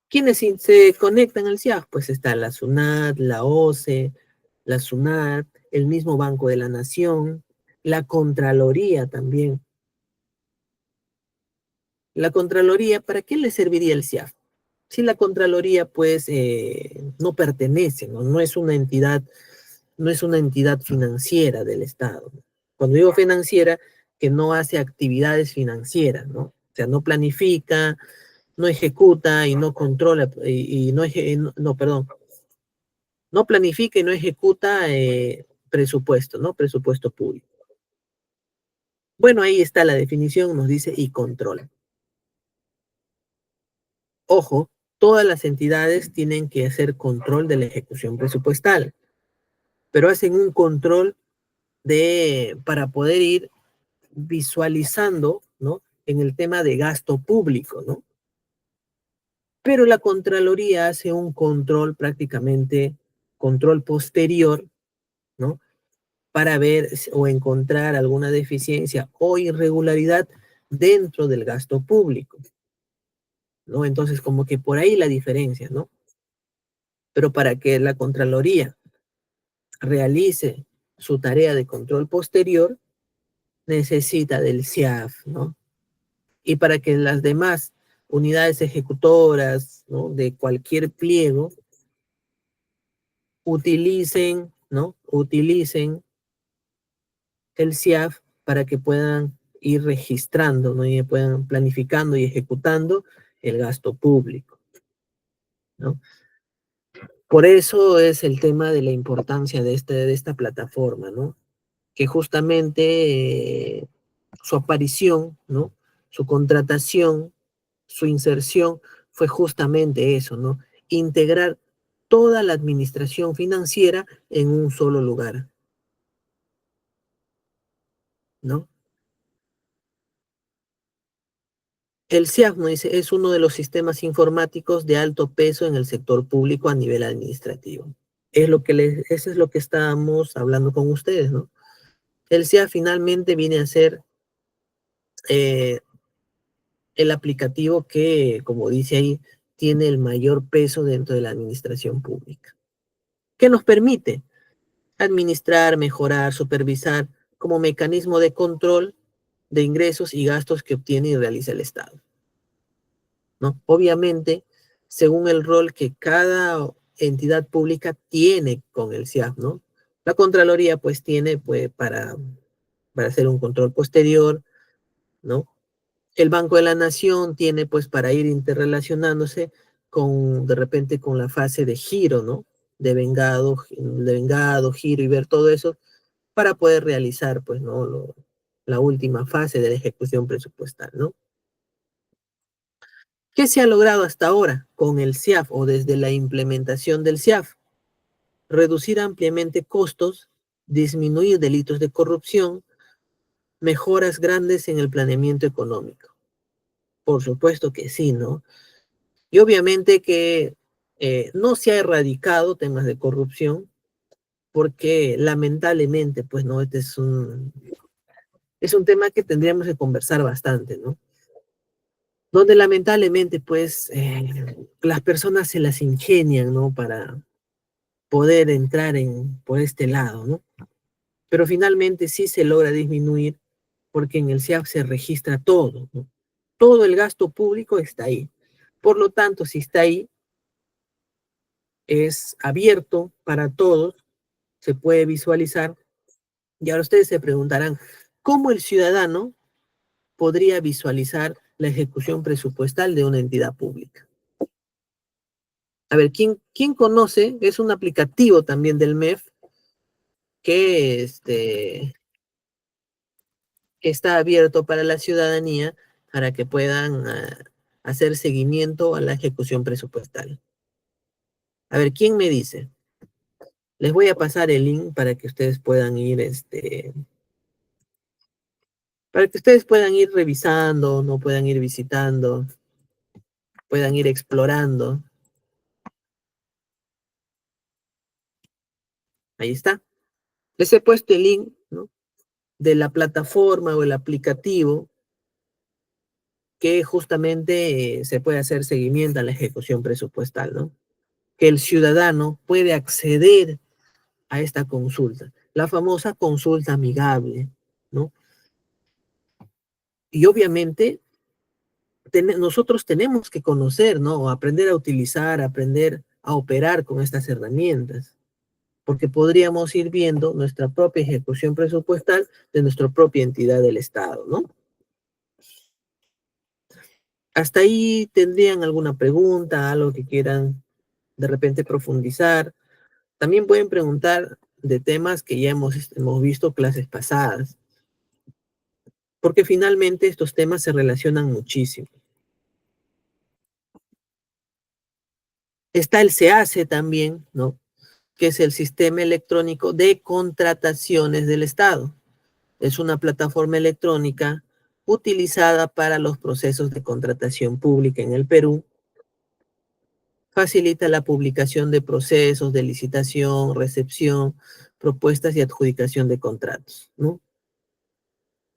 ¿Quiénes se conectan al CIAF? Pues está la SUNAT, la OCE, la SUNAT, el mismo Banco de la Nación, la Contraloría también. La Contraloría, ¿para qué le serviría el CIAF? Si la Contraloría, pues, no pertenece, ¿no? No es una entidad financiera del Estado. Cuando digo financiera, que no hace actividades financieras, ¿no? O sea, no planifica, no ejecuta y no controla, y no, no, perdón, no planifica y no ejecuta presupuesto, ¿no? Presupuesto público. Bueno, ahí está la definición, nos dice y controla. Ojo, todas las entidades tienen que hacer control de la ejecución presupuestal, pero hacen un control para poder ir visualizando, ¿no? En el tema de gasto público, ¿no? Pero la Contraloría hace un control prácticamente control posterior, ¿no? Para ver o encontrar alguna deficiencia o irregularidad dentro del gasto público, ¿no? Entonces, como que por ahí la diferencia, ¿no? Pero para que la Contraloría realice su tarea de control posterior, necesita del CIAF, ¿no? Y para que las demás unidades ejecutoras, ¿no? De cualquier pliego utilicen, ¿no? Utilicen el CIAF para que puedan ir registrando, ¿no? Y puedan planificando y ejecutando el gasto público, ¿no? Por eso es el tema de la importancia de esta plataforma, ¿no? Que justamente su aparición, ¿no? Su contratación, su inserción fue justamente eso, ¿no? Integrar toda la administración financiera en un solo lugar, ¿no? El SIAF, dice, es uno de los sistemas informáticos de alto peso en el sector público a nivel administrativo. Eso es lo que estábamos hablando con ustedes, ¿no? El SIAF finalmente viene a ser eh, el aplicativo que, como dice ahí, tiene el mayor peso dentro de la administración pública, que nos permite administrar, mejorar, supervisar como mecanismo de control de ingresos y gastos que obtiene y realiza el Estado, ¿no? Obviamente, según el rol que cada entidad pública tiene con el SIAF, ¿no? La Contraloría pues tiene pues para hacer un control posterior, ¿no? El Banco de la Nación tiene pues para ir interrelacionándose con de repente con la fase de giro, ¿no? De vengado, giro y ver todo eso para poder realizar pues, ¿no? La última fase de la ejecución presupuestal, ¿no? ¿Qué se ha logrado hasta ahora con el CIAF o desde la implementación del CIAF? Reducir ampliamente costos, disminuir delitos de corrupción, mejoras grandes en el planeamiento económico. Por supuesto que sí, ¿no? Y obviamente que no se ha erradicado temas de corrupción, porque lamentablemente, pues no, es un tema que tendríamos que conversar bastante, ¿no? Donde lamentablemente, pues, las personas se las ingenian, ¿no? Para poder entrar por este lado, ¿no? Pero finalmente sí se logra disminuir porque en el CIAF se registra todo, ¿no? Todo el gasto público está ahí. Por lo tanto, si está ahí, es abierto para todos, se puede visualizar. Y ahora ustedes se preguntarán, ¿cómo el ciudadano podría visualizar la ejecución presupuestal de una entidad pública? A ver, ¿quién conoce? Es un aplicativo también del MEF que, que está abierto para la ciudadanía para que puedan hacer seguimiento a la ejecución presupuestal. A ver, ¿quién me dice? Les voy a pasar el link para que ustedes puedan ir, para que ustedes puedan ir revisando, no puedan ir visitando, puedan ir explorando. Ahí está. Les he puesto el link, ¿no? De la plataforma o el aplicativo que justamente se puede hacer seguimiento a la ejecución presupuestal, ¿no? Que el ciudadano puede acceder a esta consulta, la famosa consulta amigable, ¿no? Y obviamente nosotros tenemos que conocer, ¿no? Aprender a utilizar, aprender a operar con estas herramientas, porque podríamos ir viendo nuestra propia ejecución presupuestal de nuestra propia entidad del Estado, ¿no? Hasta ahí tendrían alguna pregunta, algo que quieran de repente profundizar. También pueden preguntar de temas que ya hemos visto clases pasadas, porque finalmente estos temas se relacionan muchísimo. Está el SEACE también, ¿no? Que es el Sistema Electrónico de Contrataciones del Estado. Es una plataforma electrónica utilizada para los procesos de contratación pública en el Perú, Facilita la publicación de procesos de licitación, recepción, propuestas y adjudicación de contratos, ¿no?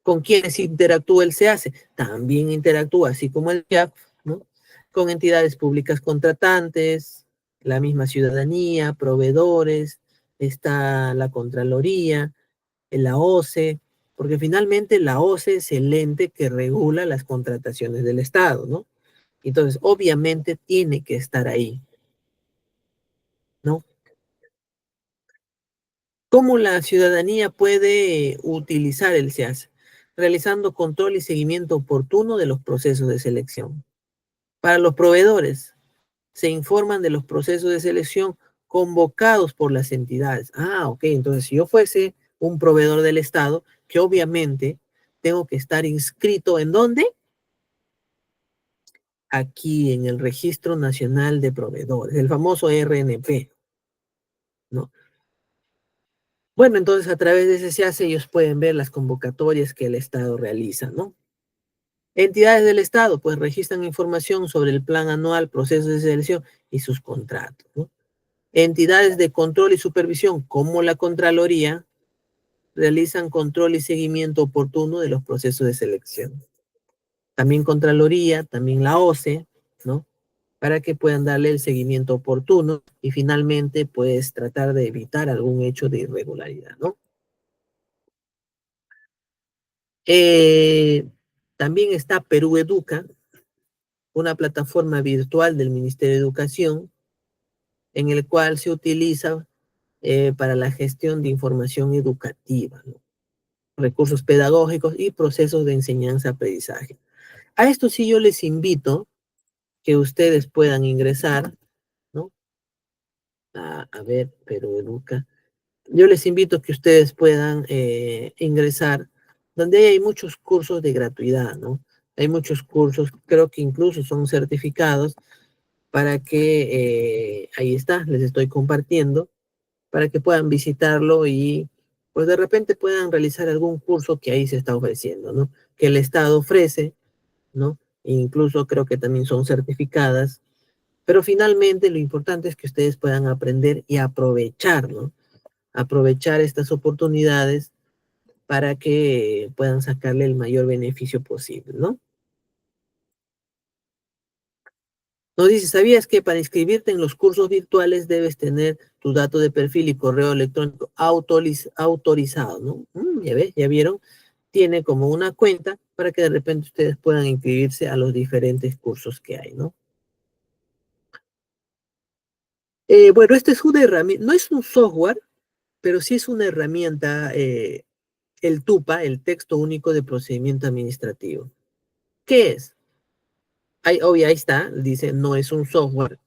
¿Con quiénes interactúa el SEACE? También interactúa, así como el IAP, ¿no? Con entidades públicas contratantes, la misma ciudadanía, proveedores, está la Contraloría, la OCE, porque finalmente la OCE es el ente que regula las contrataciones del Estado, ¿no? Entonces, obviamente tiene que estar ahí, ¿no? ¿Cómo la ciudadanía puede utilizar el SEAS? Realizando control y seguimiento oportuno de los procesos de selección. Para los proveedores, se informan de los procesos de selección convocados por las entidades. Ah, ok, entonces si yo fuese un proveedor del Estado, que obviamente tengo que estar inscrito ¿en dónde? Aquí en el Registro Nacional de Proveedores, el famoso RNP, ¿no? Bueno, entonces a través de ese SEACE ellos pueden ver las convocatorias que el Estado realiza, ¿no? Entidades del Estado, pues registran información sobre el plan anual, procesos de selección y sus contratos, ¿no? Entidades de control y supervisión, como la Contraloría, realizan control y seguimiento oportuno de los procesos de selección. También Contraloría, también la OCE, ¿no? Para que puedan darle el seguimiento oportuno y finalmente, pues, tratar de evitar algún hecho de irregularidad, ¿no? Eh, También está Perú Educa, una plataforma virtual del Ministerio de Educación, en el cual se utiliza para la gestión de información educativa, ¿no? Recursos pedagógicos y procesos de enseñanza-aprendizaje. A esto sí yo les invito que ustedes puedan ingresar, ¿no? A ver, Perú Educa. Yo les invito a que ustedes puedan ingresar, donde hay muchos cursos de gratuidad, ¿no? Hay muchos cursos, creo que incluso son certificados para que, ahí está, les estoy compartiendo, para que puedan visitarlo y pues de repente puedan realizar algún curso que ahí se está ofreciendo, ¿no? Que el Estado ofrece, ¿no? E incluso creo que también son certificadas, pero finalmente lo importante es que ustedes puedan aprender y aprovechar, ¿no? Aprovechar estas oportunidades para que puedan sacarle el mayor beneficio posible, ¿no? Nos dice, ¿sabías que para inscribirte en los cursos virtuales debes tener tu dato de perfil y correo electrónico autorizado, ¿no? Ya ves, ya vieron, tiene como una cuenta para que de repente ustedes puedan inscribirse a los diferentes cursos que hay, ¿no? Bueno, esta es una herramienta, no es un software, pero sí es una herramienta, el TUPA, el Texto Único de Procedimiento Administrativo. ¿Qué es? Ahí está, dice, no es un software,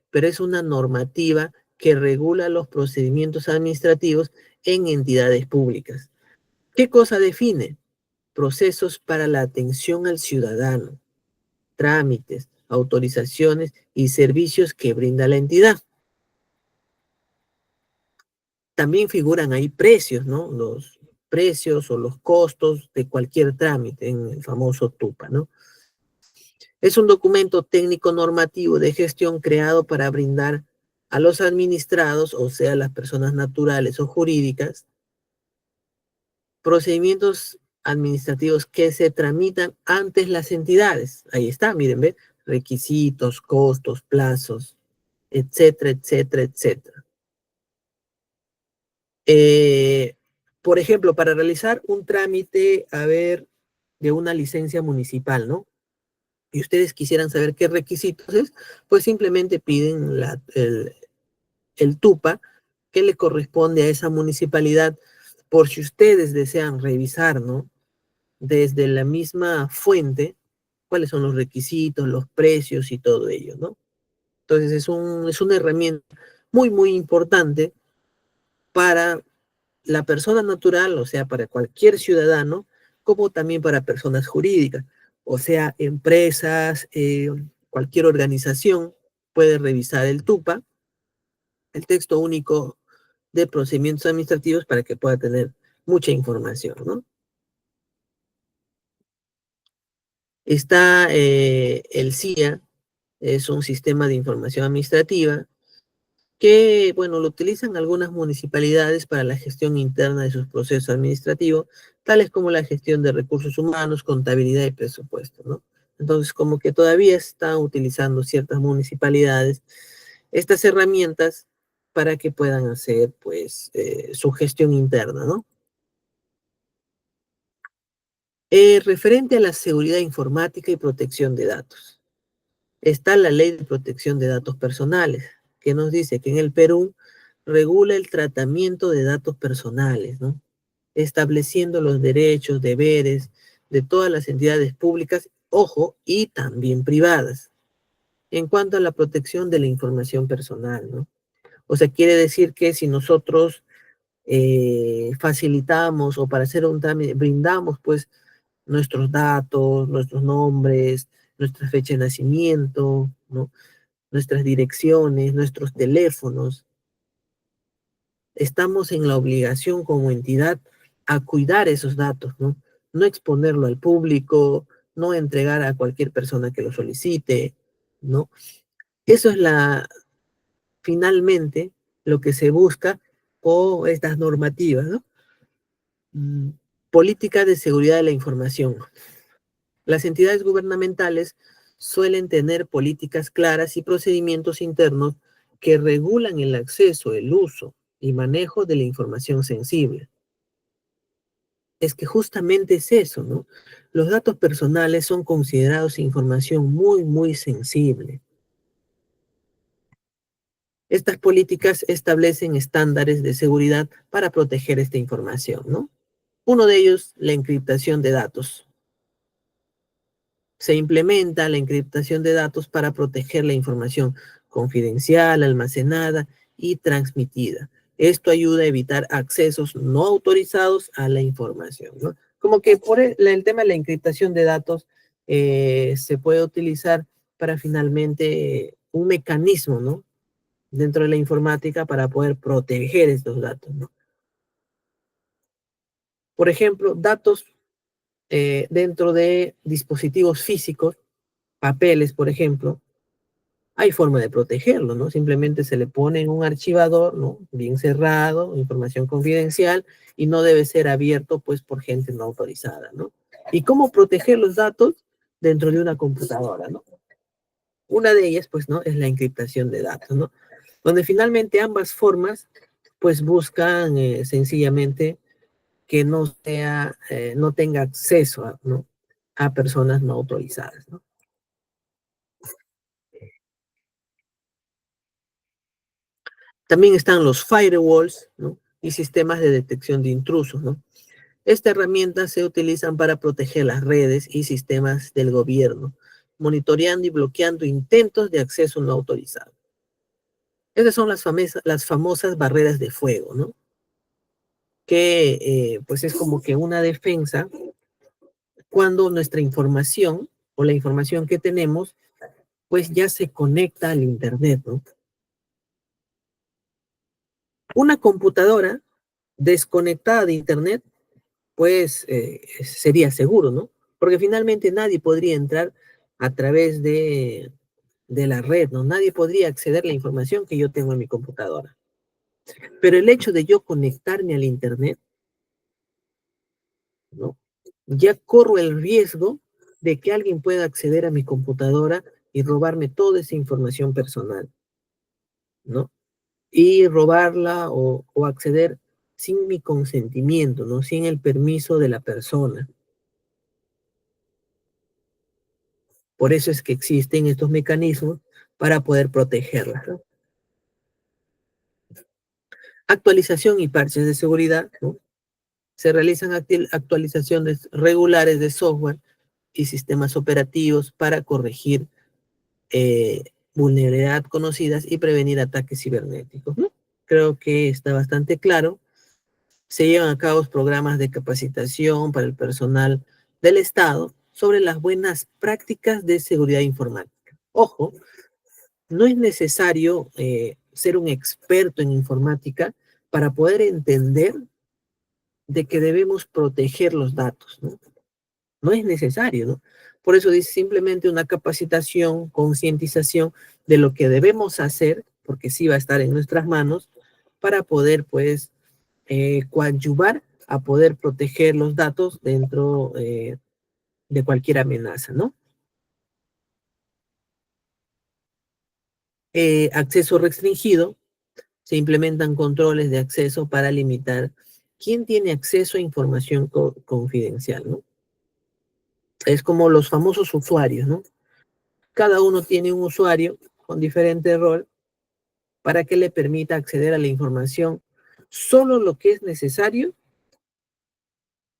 pero es una normativa que regula los procedimientos administrativos en entidades públicas. ¿Qué cosa define? Procesos para la atención al ciudadano, trámites, autorizaciones y servicios que brinda la entidad. También figuran ahí precios, ¿no? Los precios o los costos de cualquier trámite en el famoso TUPA, ¿no? Es un documento técnico normativo de gestión creado para brindar a los administrados, o sea, las personas naturales o jurídicas, procedimientos administrativos que se tramitan ante las entidades. Ahí está, miren, ¿ve? Requisitos, costos, plazos, etcétera, etcétera, etcétera. Eh, por ejemplo, para realizar un trámite, a ver, de una licencia municipal, ¿no? Y ustedes quisieran saber qué requisitos es, pues simplemente piden el TUPA que le corresponde a esa municipalidad, por si ustedes desean revisar, ¿no? Desde la misma fuente, cuáles son los requisitos, los precios y todo ello, ¿no? Entonces es una herramienta muy, muy importante para la persona natural, o sea, para cualquier ciudadano, como también para personas jurídicas, o sea, empresas, cualquier organización puede revisar el TUPA, el texto único de procedimientos administrativos, para que pueda tener mucha información, ¿no? Está el CIA, Es un sistema de información administrativa que, bueno, lo utilizan algunas municipalidades para la gestión interna de sus procesos administrativos, tales como la gestión de recursos humanos, contabilidad y presupuesto, ¿no? Entonces, como que todavía están utilizando ciertas municipalidades estas herramientas para que puedan hacer, pues, su gestión interna, ¿no? Referente a la seguridad informática y protección de datos. Está la Ley de Protección de Datos Personales, que nos dice que en el Perú regula el tratamiento de datos personales, ¿no? Estableciendo los derechos, deberes de todas las entidades públicas, ojo, y también privadas, en cuanto a la protección de la información personal, ¿no? O sea, quiere decir que si nosotros facilitamos o para hacer un trámite, brindamos pues nuestros datos, nuestros nombres, nuestra fecha de nacimiento, ¿no? Nuestras direcciones, nuestros teléfonos, estamos en la obligación como entidad a cuidar esos datos, ¿no? No exponerlo al público, no entregar a cualquier persona que lo solicite, ¿no? Eso es finalmente, lo que se busca con estas normativas, ¿no? Mm, Política de seguridad de la información. Las entidades gubernamentales suelen tener políticas claras y procedimientos internos que regulan el acceso, el uso y manejo de la información sensible. Es que justamente es eso, ¿no? Los datos personales son considerados información muy, muy sensible. Estas políticas establecen estándares de seguridad para proteger esta información, ¿no? Uno de ellos, la encriptación de datos. Se implementa la encriptación de datos para proteger la información confidencial, almacenada y transmitida. Esto ayuda a evitar accesos no autorizados a la información, ¿no? Como que por el tema de la encriptación de datos se puede utilizar para finalmente un mecanismo, ¿no? Dentro de la informática para poder proteger estos datos, ¿no? Por ejemplo, datos dentro de dispositivos físicos, papeles, por ejemplo, hay forma de protegerlo, ¿no? Simplemente se le pone en un archivador, ¿no? Bien cerrado, información confidencial, y no debe ser abierto, pues, por gente no autorizada, ¿no? ¿Y cómo proteger los datos dentro de una computadora, ¿no? Una de ellas, pues, ¿no? Es la encriptación de datos, ¿no? Donde finalmente ambas formas, pues, buscan sencillamente que no sea, no tenga acceso a, ¿no? A personas no autorizadas, ¿no? También están los firewalls, ¿no? Y sistemas de detección de intrusos, ¿no? Estas herramientas se utilizan para proteger las redes y sistemas del gobierno, monitoreando y bloqueando intentos de acceso no autorizado. Esas son las famosas barreras de fuego, ¿no? Que pues es como que una defensa cuando nuestra información o la información que tenemos pues ya se conecta al Internet, ¿no? Una computadora desconectada de Internet pues sería seguro, ¿no? Porque finalmente nadie podría entrar a través de la red, ¿no? Nadie podría acceder a la información que yo tengo en mi computadora. Pero el hecho de yo conectarme al Internet, ¿no? Ya corro el riesgo de que alguien pueda acceder a mi computadora y robarme toda esa información personal, ¿no? Y robarla o acceder sin mi consentimiento, ¿no? Sin el permiso de la persona. Por eso es que existen estos mecanismos para poder protegerla, ¿no? Actualización y parches de seguridad, ¿no? Se realizan actualizaciones regulares de software y sistemas operativos para corregir vulnerabilidades conocidas y prevenir ataques cibernéticos, ¿no? Creo que está bastante claro. Se llevan a cabo programas de capacitación para el personal del Estado sobre las buenas prácticas de seguridad informática. Ojo, no es necesario ser un experto en informática para poder entender de que debemos proteger los datos, ¿no? No es necesario, ¿no? Por eso dice simplemente una capacitación, concientización de lo que debemos hacer, porque sí va a estar en nuestras manos, para poder, pues, coadyuvar a poder proteger los datos dentro de cualquier amenaza, ¿no? Acceso restringido, se implementan controles de acceso para limitar quién tiene acceso a información confidencial, ¿no? Es como los famosos usuarios, ¿no? Cada uno tiene un usuario con diferente rol para que le permita acceder a la información solo lo que es necesario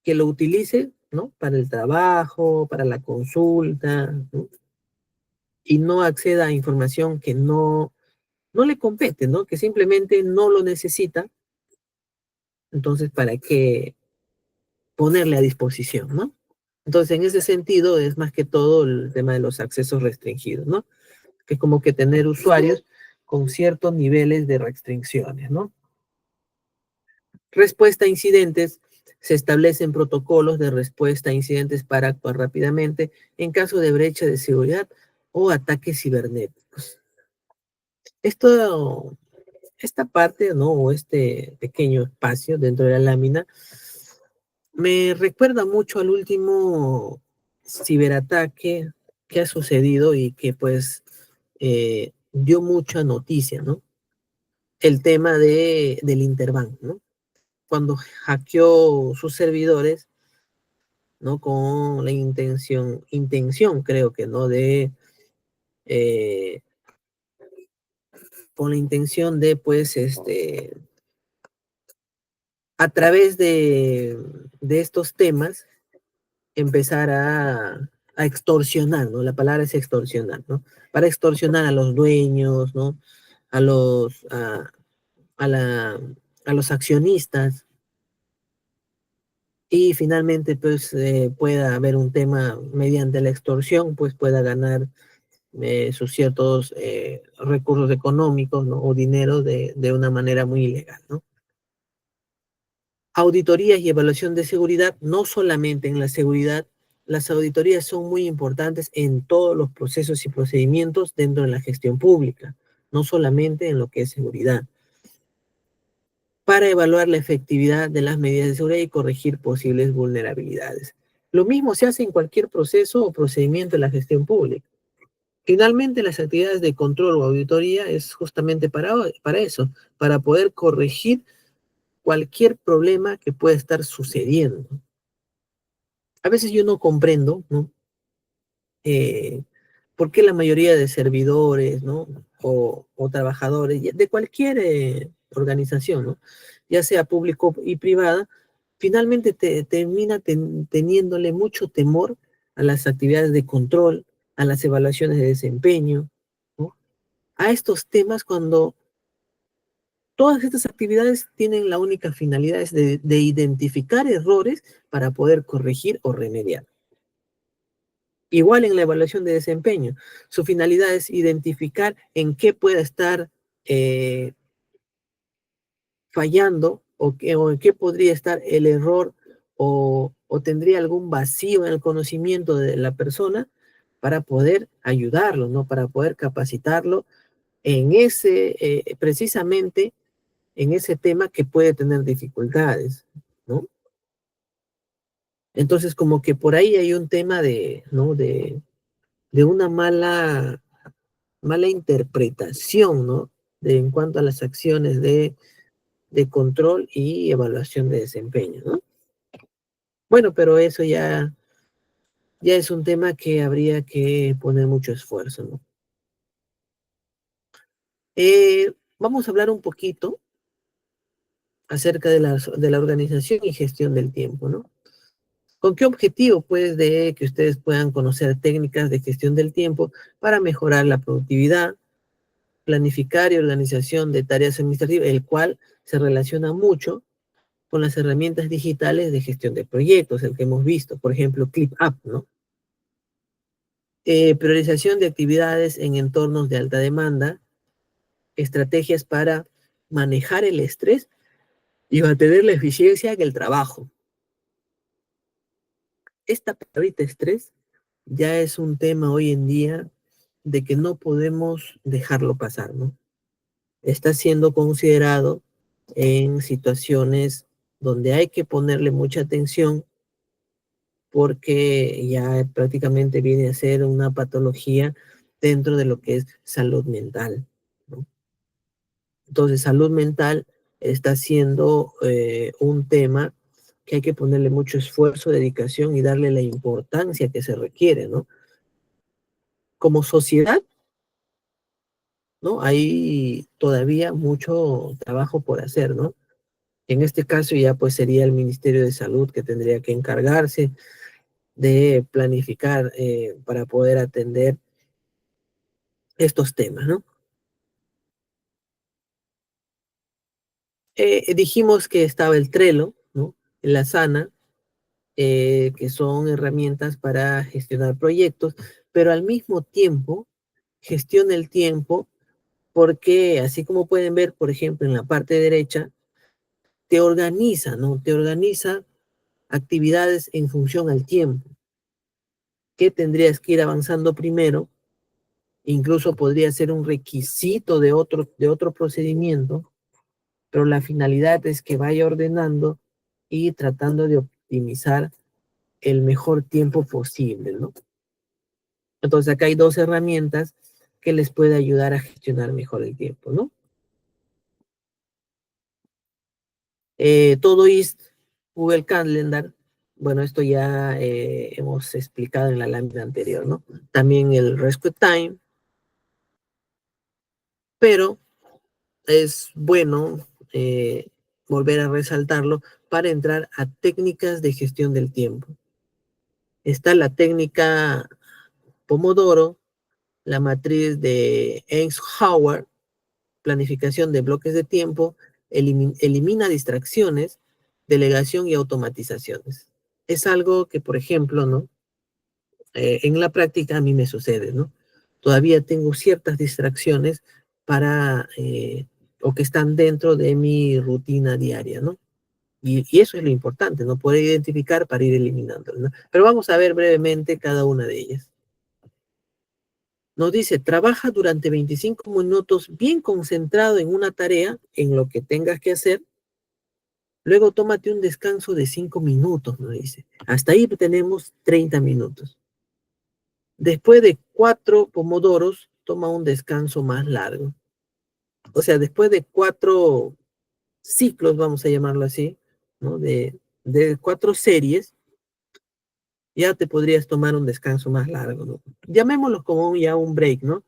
que lo utilice, ¿no? Para el trabajo, para la consulta, ¿no? Y no acceda a información que no le compete, ¿no? Que simplemente no lo necesita. Entonces, ¿para qué ponerle a disposición, ¿no? Entonces, en ese sentido, es más que todo el tema de los accesos restringidos, ¿no? Que es como que tener usuarios con ciertos niveles de restricciones, ¿no? Respuesta a incidentes. Se establecen protocolos de respuesta a incidentes para actuar rápidamente en caso de brecha de seguridad o ataques cibernéticos. Esto, esta parte, ¿no? O este pequeño espacio dentro de la lámina me recuerda mucho al último ciberataque que ha sucedido y que pues dio mucha noticia, ¿no? El tema del Interbank, ¿no? Cuando hackeó sus servidores, ¿no? Con la intención creo que, ¿no? Eh, con la intención de, pues, a través de estos temas, empezar a extorsionar, ¿no? La palabra es extorsionar, ¿no? Para extorsionar a los dueños, ¿no? A los, a la, a los accionistas y finalmente, pues, pueda haber un tema mediante la extorsión, pues pueda ganar sus ciertos recursos económicos, ¿no? O dinero de una manera muy ilegal, ¿no? Auditorías y evaluación de seguridad, no solamente en la seguridad, las auditorías son muy importantes en todos los procesos y procedimientos dentro de la gestión pública, no solamente en lo que es seguridad, para evaluar la efectividad de las medidas de seguridad y corregir posibles vulnerabilidades. Lo mismo se hace en cualquier proceso o procedimiento de la gestión pública. Finalmente, las actividades de control o auditoría es justamente para eso, para poder corregir cualquier problema que pueda estar sucediendo. A veces yo no comprendo, ¿no? Eh, por qué la mayoría de servidores, ¿no? O trabajadores de cualquier organización, ¿no? Ya sea público y privada, finalmente termina teniéndole mucho temor a las actividades de control, a las evaluaciones de desempeño, ¿no? A estos temas cuando todas estas actividades tienen la única finalidad es de identificar errores para poder corregir o remediar. Igual en la evaluación de desempeño, su finalidad es identificar en qué pueda estar eh, fallando o en qué podría estar el error o tendría algún vacío en el conocimiento de la persona para poder ayudarlo, ¿no? Para poder capacitarlo en precisamente en ese tema que puede tener dificultades, ¿no? Entonces, como que por ahí hay un tema ¿no? De una mala interpretación, ¿no? En cuanto a las acciones de control y evaluación de desempeño, ¿no? Bueno, pero eso ya es un tema que habría que poner mucho esfuerzo, ¿no? Vamos a hablar un poquito acerca de la organización y gestión del tiempo, ¿no? ¿Con qué objetivo, pues, de que ustedes puedan conocer técnicas de gestión del tiempo para mejorar la productividad, planificar y organización de tareas administrativas, el cual se relaciona mucho con las herramientas digitales de gestión de proyectos, el que hemos visto, por ejemplo, ClipUp, ¿no? Priorización de actividades en entornos de alta demanda, estrategias para manejar el estrés y mantener la eficiencia en el trabajo. Esta palabrita estrés ya es un tema hoy en día de que no podemos dejarlo pasar, ¿no? Está siendo considerado en situaciones donde hay que ponerle mucha atención porque ya prácticamente viene a ser una patología dentro de lo que es salud mental, ¿no? Entonces, salud mental está siendo un tema que hay que ponerle mucho esfuerzo, dedicación y darle la importancia que se requiere, ¿no? Como sociedad, ¿no? Hay todavía mucho trabajo por hacer, ¿no? En este caso ya pues sería el Ministerio de Salud que tendría que encargarse de planificar para poder atender estos temas, ¿no? Dijimos que estaba el Trello, ¿no? La Asana, que son herramientas para gestionar proyectos, pero al mismo tiempo gestiona el tiempo porque así como pueden ver, por ejemplo, en la parte derecha, te organiza, ¿no? Te organiza actividades en función al tiempo. ¿Qué tendrías que ir avanzando primero? Incluso podría ser un requisito de otro procedimiento, pero la finalidad es que vaya ordenando y tratando de optimizar el mejor tiempo posible, ¿no? Entonces acá hay dos herramientas que les puede ayudar a gestionar mejor el tiempo, ¿no? Todoist, Google Calendar, bueno, esto ya hemos explicado en la lámina anterior, ¿no? También el Rescue Time, pero es bueno volver a resaltarlo para entrar a técnicas de gestión del tiempo. Está la técnica Pomodoro, la matriz de Eisenhower, planificación de bloques de tiempo, elimina distracciones, delegación y automatizaciones. Es algo que, por ejemplo, ¿no? En la práctica a mí me sucede, ¿no? Todavía tengo ciertas distracciones o que están dentro de mi rutina diaria, ¿no? Y eso es lo importante, ¿no? Poder identificar para ir eliminándolo, ¿no? Pero vamos a ver brevemente cada una de ellas. Nos dice, trabaja durante 25 minutos bien concentrado en una tarea, en lo que tengas que hacer. Luego tómate un descanso de 5 minutos, nos dice. Hasta ahí tenemos 30 minutos. Después de 4 pomodoros, toma un descanso más largo. O sea, después de 4 ciclos, vamos a llamarlo así, ¿no? De 4 series, ya te podrías tomar un descanso más largo, ¿no? Llamémoslo como ya un break, ¿no?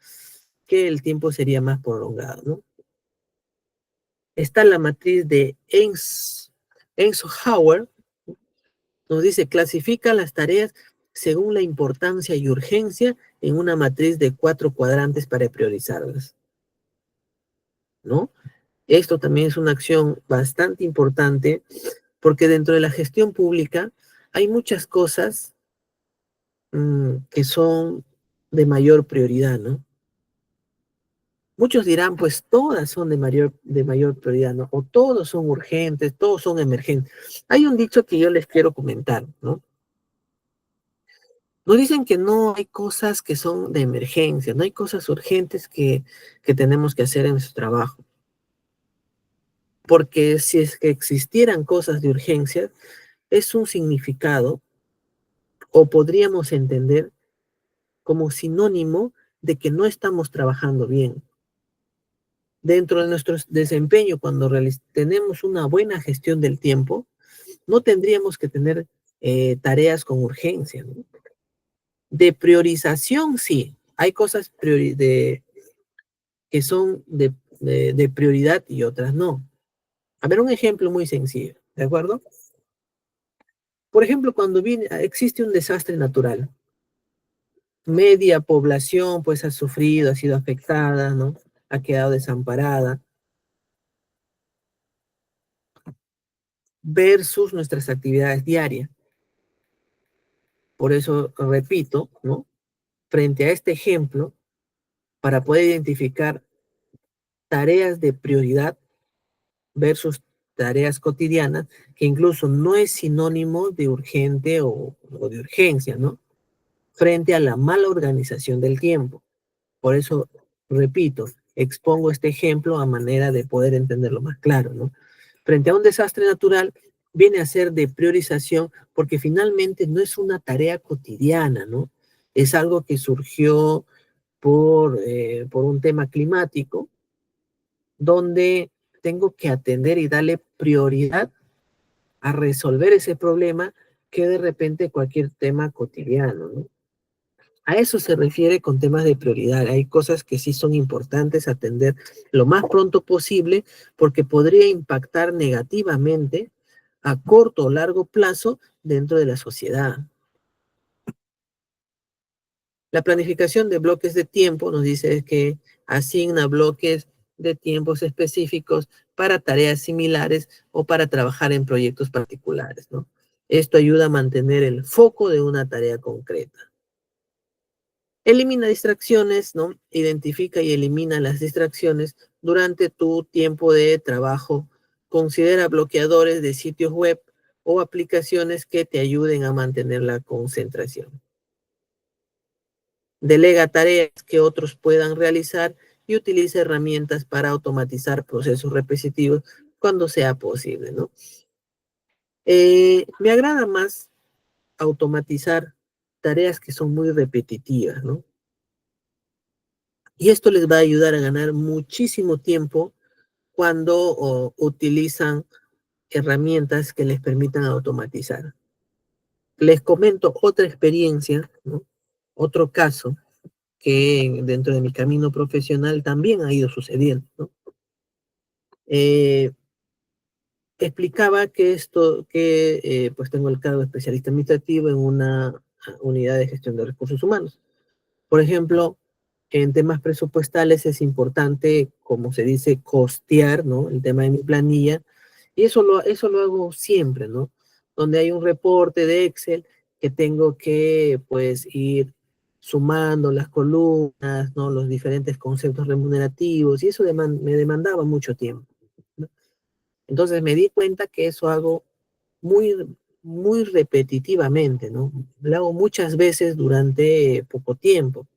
Que el tiempo sería más prolongado, ¿no? Está la matriz de Eisenhower, nos dice, clasifica las tareas según la importancia y urgencia en una matriz de 4 cuadrantes para priorizarlas, ¿no? Esto también es una acción bastante importante porque dentro de la gestión pública hay muchas cosas que son de mayor prioridad, ¿no? Muchos dirán, pues todas son de mayor prioridad, ¿no? O todos son urgentes, todos son emergentes. Hay un dicho que yo les quiero comentar, ¿no? Nos dicen que no hay cosas que son de emergencia, no hay cosas urgentes que tenemos que hacer en nuestro trabajo. Porque si es que existieran cosas de urgencia, es un significado, o podríamos entender como sinónimo de que no estamos trabajando bien. Dentro de nuestro desempeño, cuando tenemos una buena gestión del tiempo, no tendríamos que tener tareas con urgencia, ¿no? De priorización, sí. Hay cosas que son de prioridad y otras no. A ver, un ejemplo muy sencillo, ¿de acuerdo? Por ejemplo, cuando existe un desastre natural, media población pues ha sufrido, ha sido afectada, ¿no? Ha quedado desamparada, versus nuestras actividades diarias. Por eso repito, ¿no? Frente a este ejemplo, para poder identificar tareas de prioridad versus tareas cotidianas, que incluso no es sinónimo de urgente o de urgencia, ¿no? frente a la mala organización del tiempo. Por eso, repito, expongo este ejemplo a manera de poder entenderlo más claro, ¿no? Frente a un desastre natural, viene a ser de priorización porque finalmente no es una tarea cotidiana, ¿no? Es algo que surgió por un tema climático, donde tengo que atender y darle prioridad a resolver ese problema que de repente cualquier tema cotidiano, ¿no? A eso se refiere con temas de prioridad. Hay cosas que sí son importantes atender lo más pronto posible porque podría impactar negativamente a corto o largo plazo dentro de la sociedad. La planificación de bloques de tiempo nos dice que asigna bloques de tiempos específicos para tareas similares o para trabajar en proyectos particulares, ¿no? Esto ayuda a mantener el foco de una tarea concreta. Elimina distracciones, ¿no? Identifica y elimina las distracciones durante tu tiempo de trabajo. Considera bloqueadores de sitios web o aplicaciones que te ayuden a mantener la concentración. Delega tareas que otros puedan realizar y utiliza herramientas para automatizar procesos repetitivos cuando sea posible, ¿no? Me agrada más automatizar tareas que son muy repetitivas, ¿no? Y esto les va a ayudar a ganar muchísimo tiempo cuando utilizan herramientas que les permitan automatizar. Les comento otra experiencia, ¿no? Otro caso que dentro de mi camino profesional también ha ido sucediendo, ¿no? Eh, Explicaba que pues tengo el cargo de especialista administrativo en una unidad de gestión de recursos humanos. Por ejemplo, en temas presupuestales es importante, como se dice, costear, ¿no? El tema de mi planilla. Y eso lo hago siempre, ¿no? Donde hay un reporte de Excel que tengo que, pues, ir sumando las columnas, ¿no? Los diferentes conceptos remunerativos, y eso me demandaba mucho tiempo, ¿no? Entonces me di cuenta que eso hago muy, muy repetitivamente, ¿no? Lo hago muchas veces durante poco tiempo.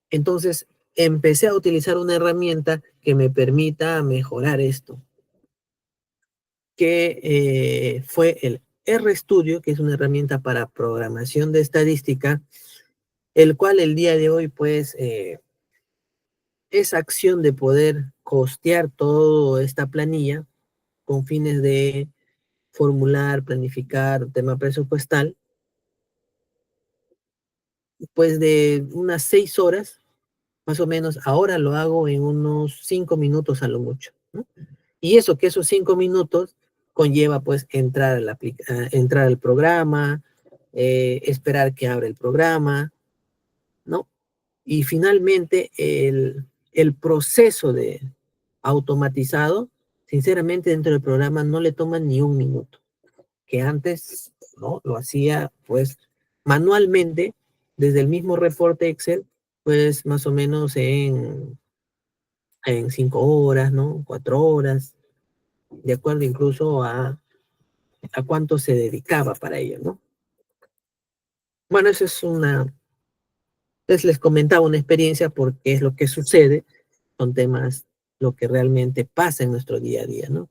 Entonces, empecé a utilizar una herramienta que me permita mejorar esto, que fue el RStudio, que es una herramienta para programación de estadística, el cual el día de hoy, pues, es acción de poder costear toda esta planilla con fines de formular, planificar, tema presupuestal, pues de unas 6 horas, más o menos, ahora lo hago en unos 5 minutos a lo mucho, ¿no? Y eso, que esos 5 minutos conlleva pues entrar al programa, esperar que abra el programa, ¿no? Y finalmente el proceso de automatizado, sinceramente dentro del programa no le toma ni un minuto, que antes, ¿no? Lo hacía pues manualmente desde el mismo reporte Excel, pues más o menos en 5 horas, ¿no? 4 horas, de acuerdo incluso a cuánto se dedicaba para ello, ¿no? Bueno, eso es les comentaba una experiencia porque es lo que sucede, son temas, lo que realmente pasa en nuestro día a día, ¿no?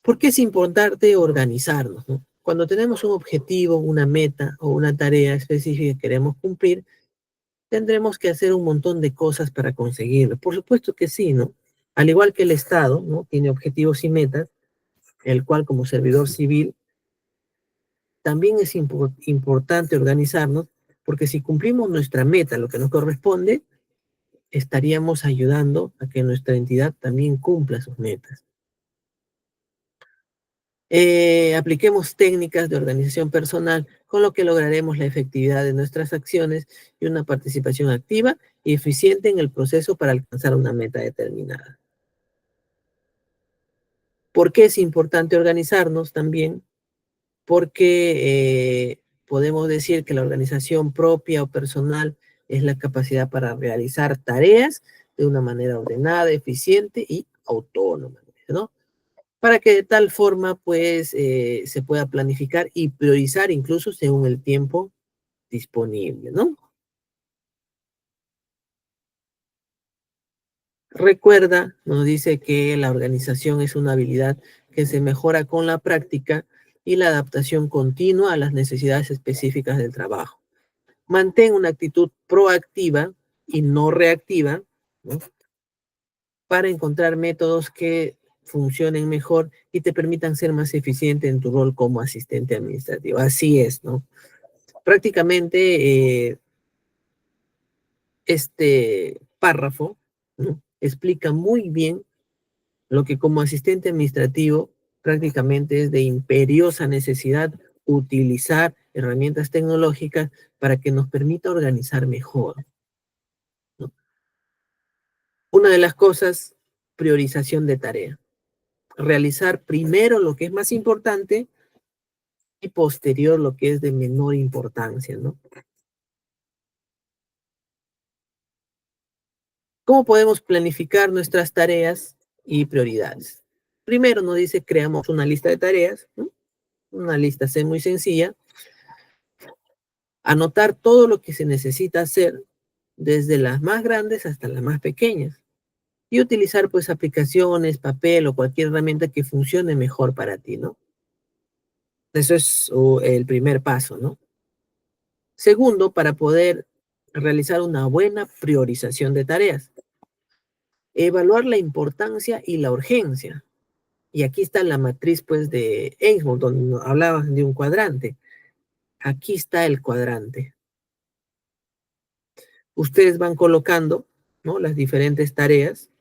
¿Por qué es importante organizarnos, ¿no? Cuando tenemos un objetivo, una meta o una tarea específica que queremos cumplir, tendremos que hacer un montón de cosas para conseguirlo. Por supuesto que sí, ¿no? Al igual que el Estado, ¿no? Tiene objetivos y metas, el cual como servidor civil también es importante organizarnos, porque si cumplimos nuestra meta, lo que nos corresponde, estaríamos ayudando a que nuestra entidad también cumpla sus metas. Apliquemos técnicas de organización personal, con lo que lograremos la efectividad de nuestras acciones y una participación activa y eficiente en el proceso para alcanzar una meta determinada. ¿Por qué es importante organizarnos también? Porque podemos decir que la organización propia o personal es la capacidad para realizar tareas de una manera ordenada, eficiente y autónoma, ¿no? Para que de tal forma, pues, se pueda planificar y priorizar incluso según el tiempo disponible, ¿no? Recuerda, nos dice que la organización es una habilidad que se mejora con la práctica y la adaptación continua a las necesidades específicas del trabajo. Mantén una actitud proactiva y no reactiva, ¿no? Para encontrar métodos que funcionen mejor y te permitan ser más eficiente en tu rol como asistente administrativo. Así es, ¿no? Prácticamente este párrafo, ¿no? Explica muy bien lo que como asistente administrativo prácticamente es de imperiosa necesidad utilizar herramientas tecnológicas para que nos permita organizar mejor, ¿no? Una de las cosas, priorización de tarea. Realizar primero lo que es más importante y posterior lo que es de menor importancia, ¿no? ¿Cómo podemos planificar nuestras tareas y prioridades? Primero nos dice, creamos una lista de tareas, ¿no? Una lista muy sencilla, anotar todo lo que se necesita hacer, desde las más grandes hasta las más pequeñas, y utilizar pues aplicaciones, papel o cualquier herramienta que funcione mejor para ti, ¿no? Eso es el primer paso, ¿no? Segundo, para poder realizar una buena priorización de tareas, evaluar la importancia y la urgencia. Y aquí está la matriz pues de Eichmann, donde hablabas de un cuadrante. Aquí está el cuadrante. Ustedes van colocando, ¿no?, las diferentes tareas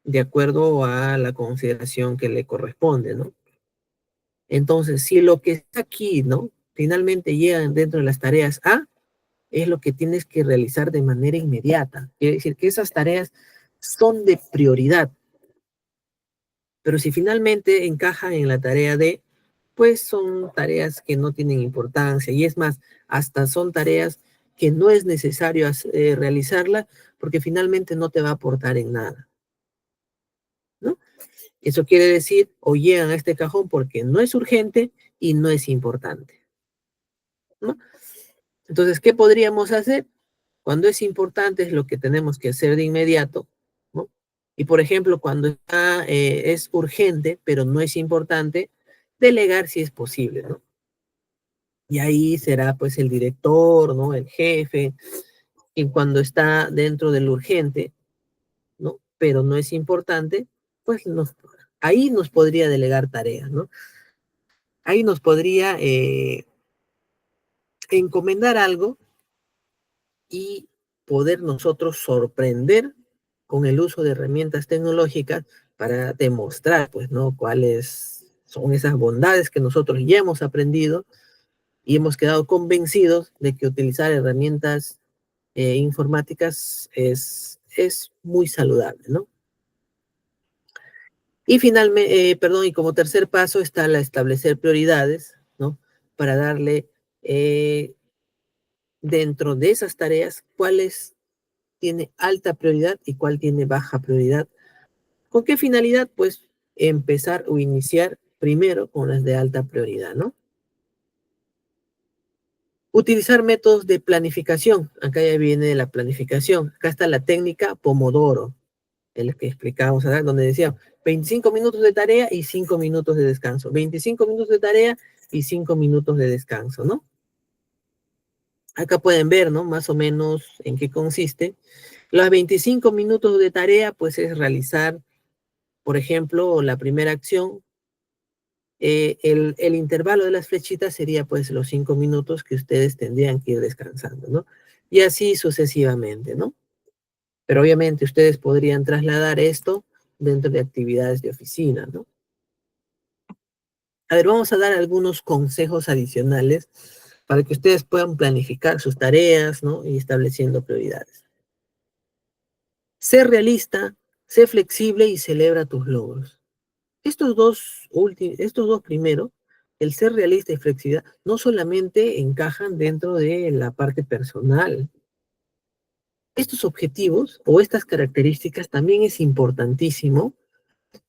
de acuerdo a la consideración que le corresponde, ¿no? Entonces, si lo que está aquí, ¿no?, finalmente llegan dentro de las tareas A, es lo que tienes que realizar de manera inmediata. Quiere decir que esas tareas son de prioridad. Pero si finalmente encajan en la tarea D, pues son tareas que no tienen importancia. Y es más, hasta son tareas que no es necesario realizarla porque finalmente no te va a aportar en nada, ¿no? Eso quiere decir, o llegan a este cajón porque no es urgente y no es importante, ¿no? Entonces, ¿qué podríamos hacer? Cuando es importante es lo que tenemos que hacer de inmediato, ¿no? Y por ejemplo, cuando es urgente, pero no es importante, delegar si es posible, ¿no? Y ahí será pues el director, ¿no? El jefe, y cuando está dentro del urgente, ¿no? Pero no es importante, pues ahí nos podría delegar tareas, ¿no? Ahí nos podría encomendar algo y poder nosotros sorprender con el uso de herramientas tecnológicas para demostrar, pues, ¿no?, cuáles son esas bondades que nosotros ya hemos aprendido y hemos quedado convencidos de que utilizar herramientas informáticas es muy saludable, ¿no? Y finalmente, perdón, y como tercer paso está la establecer prioridades, ¿no? Para darle dentro de esas tareas cuáles tiene alta prioridad y cuál tiene baja prioridad. ¿Con qué finalidad? Pues empezar o iniciar primero con las de alta prioridad, ¿no? Utilizar métodos de planificación. Acá ya viene la planificación. Acá está la técnica Pomodoro, el que explicábamos acá, donde decía 25 minutos de tarea y 5 minutos de descanso. 25 minutos de tarea y 5 minutos de descanso, ¿no? Acá pueden ver, ¿no?, más o menos en qué consiste. Los 25 minutos de tarea, pues es realizar, por ejemplo, la primera acción. El intervalo de las flechitas sería pues los 5 minutos que ustedes tendrían que ir descansando, ¿no? Y así sucesivamente, ¿no? Pero obviamente ustedes podrían trasladar esto dentro de actividades de oficina, ¿no? A ver, vamos a dar algunos consejos adicionales para que ustedes puedan planificar sus tareas, ¿no?, y estableciendo prioridades. Sé realista, sé flexible y celebra tus logros. Estos dos primeros, el ser realista y flexibilidad, no solamente encajan dentro de la parte personal. Estos objetivos o estas características también es importantísimo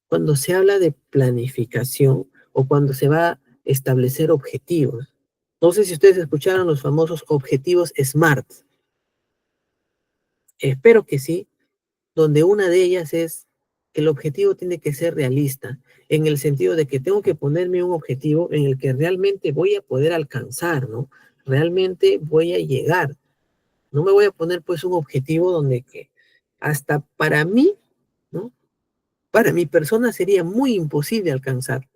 cuando se habla de planificación o cuando se va a establecer objetivos. No sé si ustedes escucharon los famosos objetivos SMART. Espero que sí, donde una de ellas es que el objetivo tiene que ser realista, en el sentido de que tengo que ponerme un objetivo en el que realmente voy a poder alcanzar, ¿no? Realmente voy a llegar. No me voy a poner pues un objetivo donde que hasta para mí, ¿no? Para mi persona sería muy imposible alcanzar.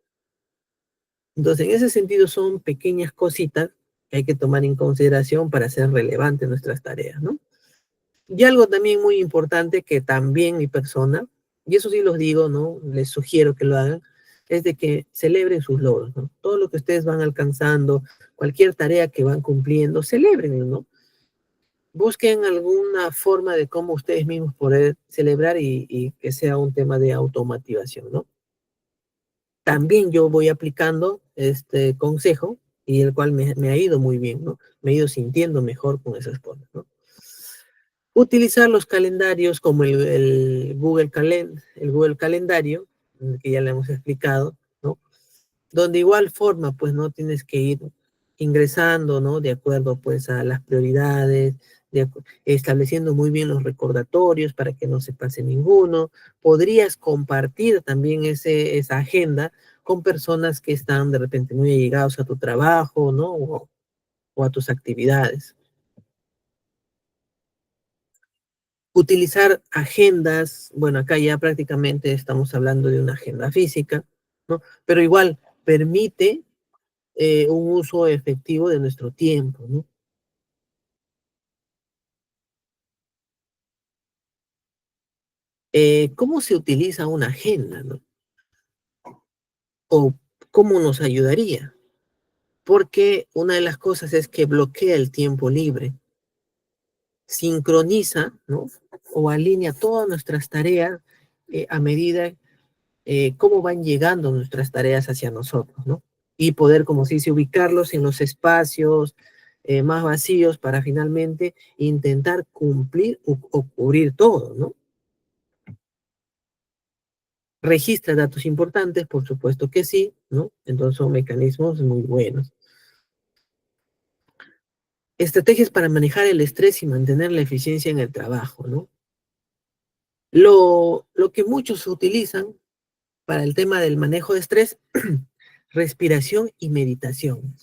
Entonces, en ese sentido son pequeñas cositas que hay que tomar en consideración para hacer relevantes nuestras tareas, ¿no? Y algo también muy importante que también mi persona, y eso sí los digo, ¿no? Les sugiero que lo hagan, es de que celebren sus logros, ¿no? Todo lo que ustedes van alcanzando, cualquier tarea que van cumpliendo, celebren, ¿no? Busquen alguna forma de cómo ustedes mismos poder celebrar y que sea un tema de automotivación, ¿no? También yo voy aplicando este consejo y el cual me ha ido muy bien, ¿no? Me he ido sintiendo mejor con esas cosas, ¿no? Utilizar los calendarios como el Google Calendario, que ya le hemos explicado, ¿no? Donde igual forma, pues, no tienes que ir ingresando, ¿no? De acuerdo, pues, a las prioridades, estableciendo muy bien los recordatorios para que no se pase ninguno. Podrías compartir también esa agenda con personas que están de repente muy allegados a tu trabajo, ¿no? O a tus actividades. Utilizar agendas, bueno, acá ya prácticamente estamos hablando de una agenda física, ¿no? Pero igual permite un uso efectivo de nuestro tiempo, ¿no? ¿Cómo se utiliza una agenda, no? O cómo nos ayudaría. Porque una de las cosas es que bloquea el tiempo libre, sincroniza, ¿no? O alinea todas nuestras tareas a medida cómo van llegando nuestras tareas hacia nosotros, ¿no? Y poder, como se dice, ubicarlos en los espacios más vacíos para finalmente intentar cumplir o cubrir todo, ¿no? Registra datos importantes, por supuesto que sí, ¿no? Entonces son mecanismos muy buenos. Estrategias para manejar el estrés y mantener la eficiencia en el trabajo, ¿no? Lo que muchos utilizan para el tema del manejo de estrés, respiración y meditación.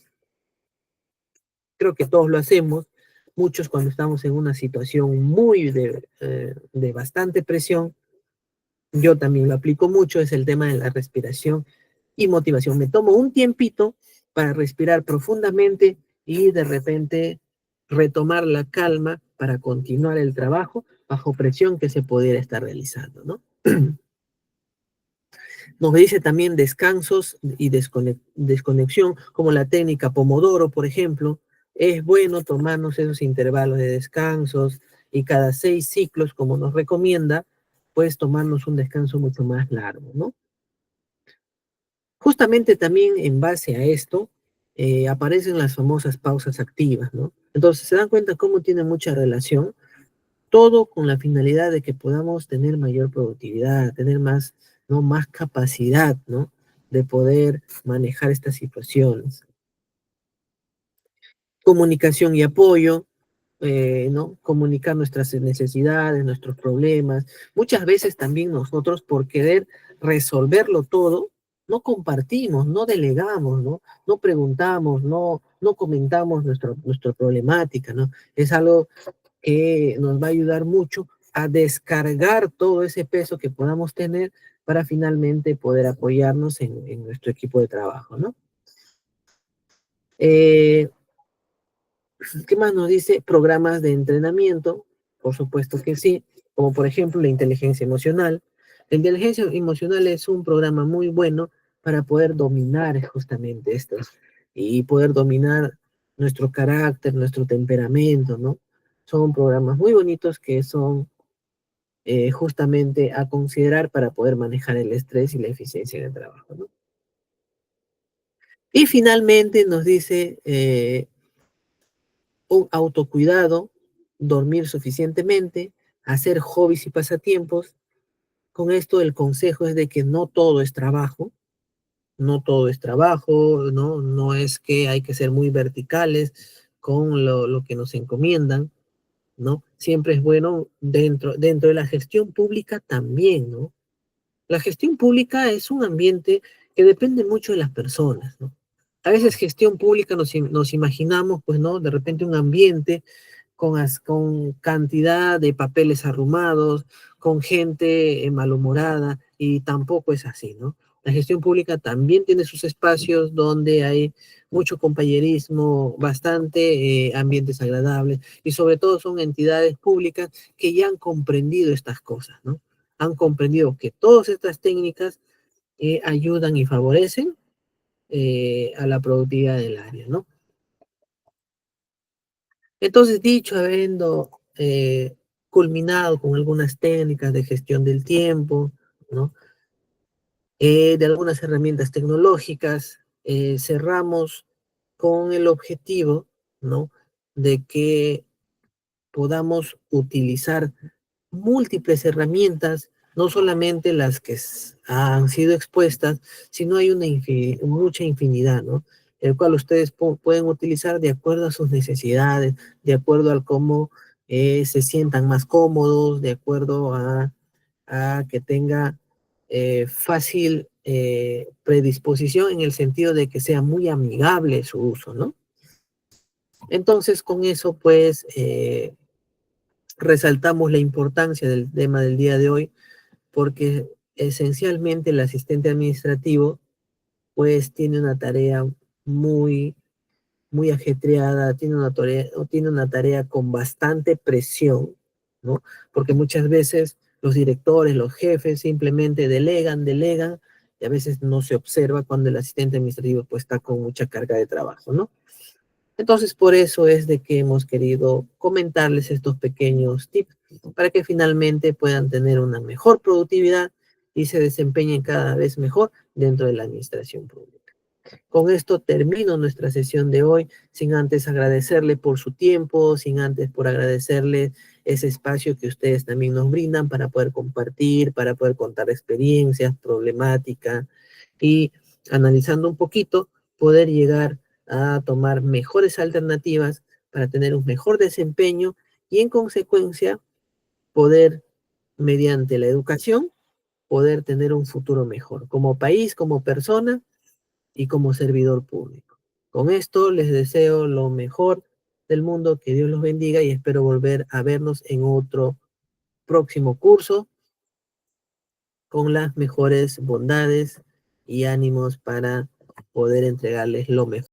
Creo que todos lo hacemos, muchos cuando estamos en una situación muy de bastante presión, yo también lo aplico mucho, es el tema de la respiración y motivación. Me tomo un tiempito para respirar profundamente y de repente retomar la calma para continuar el trabajo bajo presión que se pudiera estar realizando, ¿no? Nos dice también descansos y desconexión, como la técnica Pomodoro, por ejemplo. Es bueno tomarnos esos intervalos de descansos y cada 6 ciclos, como nos recomienda, pues tomarnos un descanso mucho más largo, ¿no? Justamente también en base a esto, aparecen las famosas pausas activas, ¿no? Entonces se dan cuenta cómo tiene mucha relación, todo con la finalidad de que podamos tener mayor productividad, tener más, ¿no? Más capacidad, ¿no? De poder manejar estas situaciones. Comunicación y apoyo, ¿no? Comunicar nuestras necesidades, nuestros problemas. Muchas veces también nosotros por querer resolverlo todo, no compartimos, no delegamos, ¿no? No preguntamos, no comentamos nuestra problemática, ¿no? Es algo que nos va a ayudar mucho a descargar todo ese peso que podamos tener para finalmente poder apoyarnos en nuestro equipo de trabajo, ¿no? Eh, ¿Qué más nos dice? Programas de entrenamiento, por supuesto que sí, como por ejemplo la inteligencia emocional. La inteligencia emocional es un programa muy bueno para poder dominar justamente estos y poder dominar nuestro carácter, nuestro temperamento, ¿no? Son programas muy bonitos que son justamente a considerar para poder manejar el estrés y la eficiencia en el trabajo, ¿no? Y finalmente nos dice un autocuidado, dormir suficientemente, hacer hobbies y pasatiempos. Con esto el consejo es de que no todo es trabajo, no todo es trabajo, ¿no? No es que hay que ser muy verticales con lo que nos encomiendan, ¿no? Siempre es bueno dentro de la gestión pública también, ¿no? La gestión pública es un ambiente que depende mucho de las personas, ¿no? A veces gestión pública nos imaginamos, pues, ¿no? De repente un ambiente con cantidad de papeles arrumados, con gente malhumorada, y tampoco es así, ¿no? La gestión pública también tiene sus espacios donde hay mucho compañerismo, bastante ambientes agradables, y sobre todo son entidades públicas que ya han comprendido estas cosas, ¿no? Han comprendido que todas estas técnicas ayudan y favorecen a la productividad del área, ¿no? Entonces, dicho, habiendo culminado con algunas técnicas de gestión del tiempo, ¿no? De algunas herramientas tecnológicas, cerramos con el objetivo, ¿no? De que podamos utilizar múltiples herramientas, no solamente las que han sido expuestas, sino hay mucha infinidad, ¿no? El cual ustedes pueden utilizar de acuerdo a sus necesidades, de acuerdo a cómo se sientan más cómodos, de acuerdo a que tenga fácil predisposición en el sentido de que sea muy amigable su uso, ¿no? Entonces, con eso, pues, resaltamos la importancia del tema del día de hoy, porque esencialmente el asistente administrativo pues tiene una tarea muy, muy ajetreada, tiene una tarea con bastante presión, ¿no? Porque muchas veces los directores, los jefes simplemente delegan, y a veces no se observa cuando el asistente administrativo pues está con mucha carga de trabajo, ¿no? Entonces, por eso es de que hemos querido comentarles estos pequeños tips para que finalmente puedan tener una mejor productividad y se desempeñen cada vez mejor dentro de la administración pública. Con esto termino nuestra sesión de hoy, sin antes agradecerle por su tiempo, sin antes por agradecerle ese espacio que ustedes también nos brindan para poder compartir, para poder contar experiencias, problemática y analizando un poquito, poder llegar a tomar mejores alternativas para tener un mejor desempeño y en consecuencia poder, mediante la educación, poder tener un futuro mejor como país, como persona y como servidor público. Con esto les deseo lo mejor del mundo, que Dios los bendiga y espero volver a vernos en otro próximo curso con las mejores bondades y ánimos para poder entregarles lo mejor.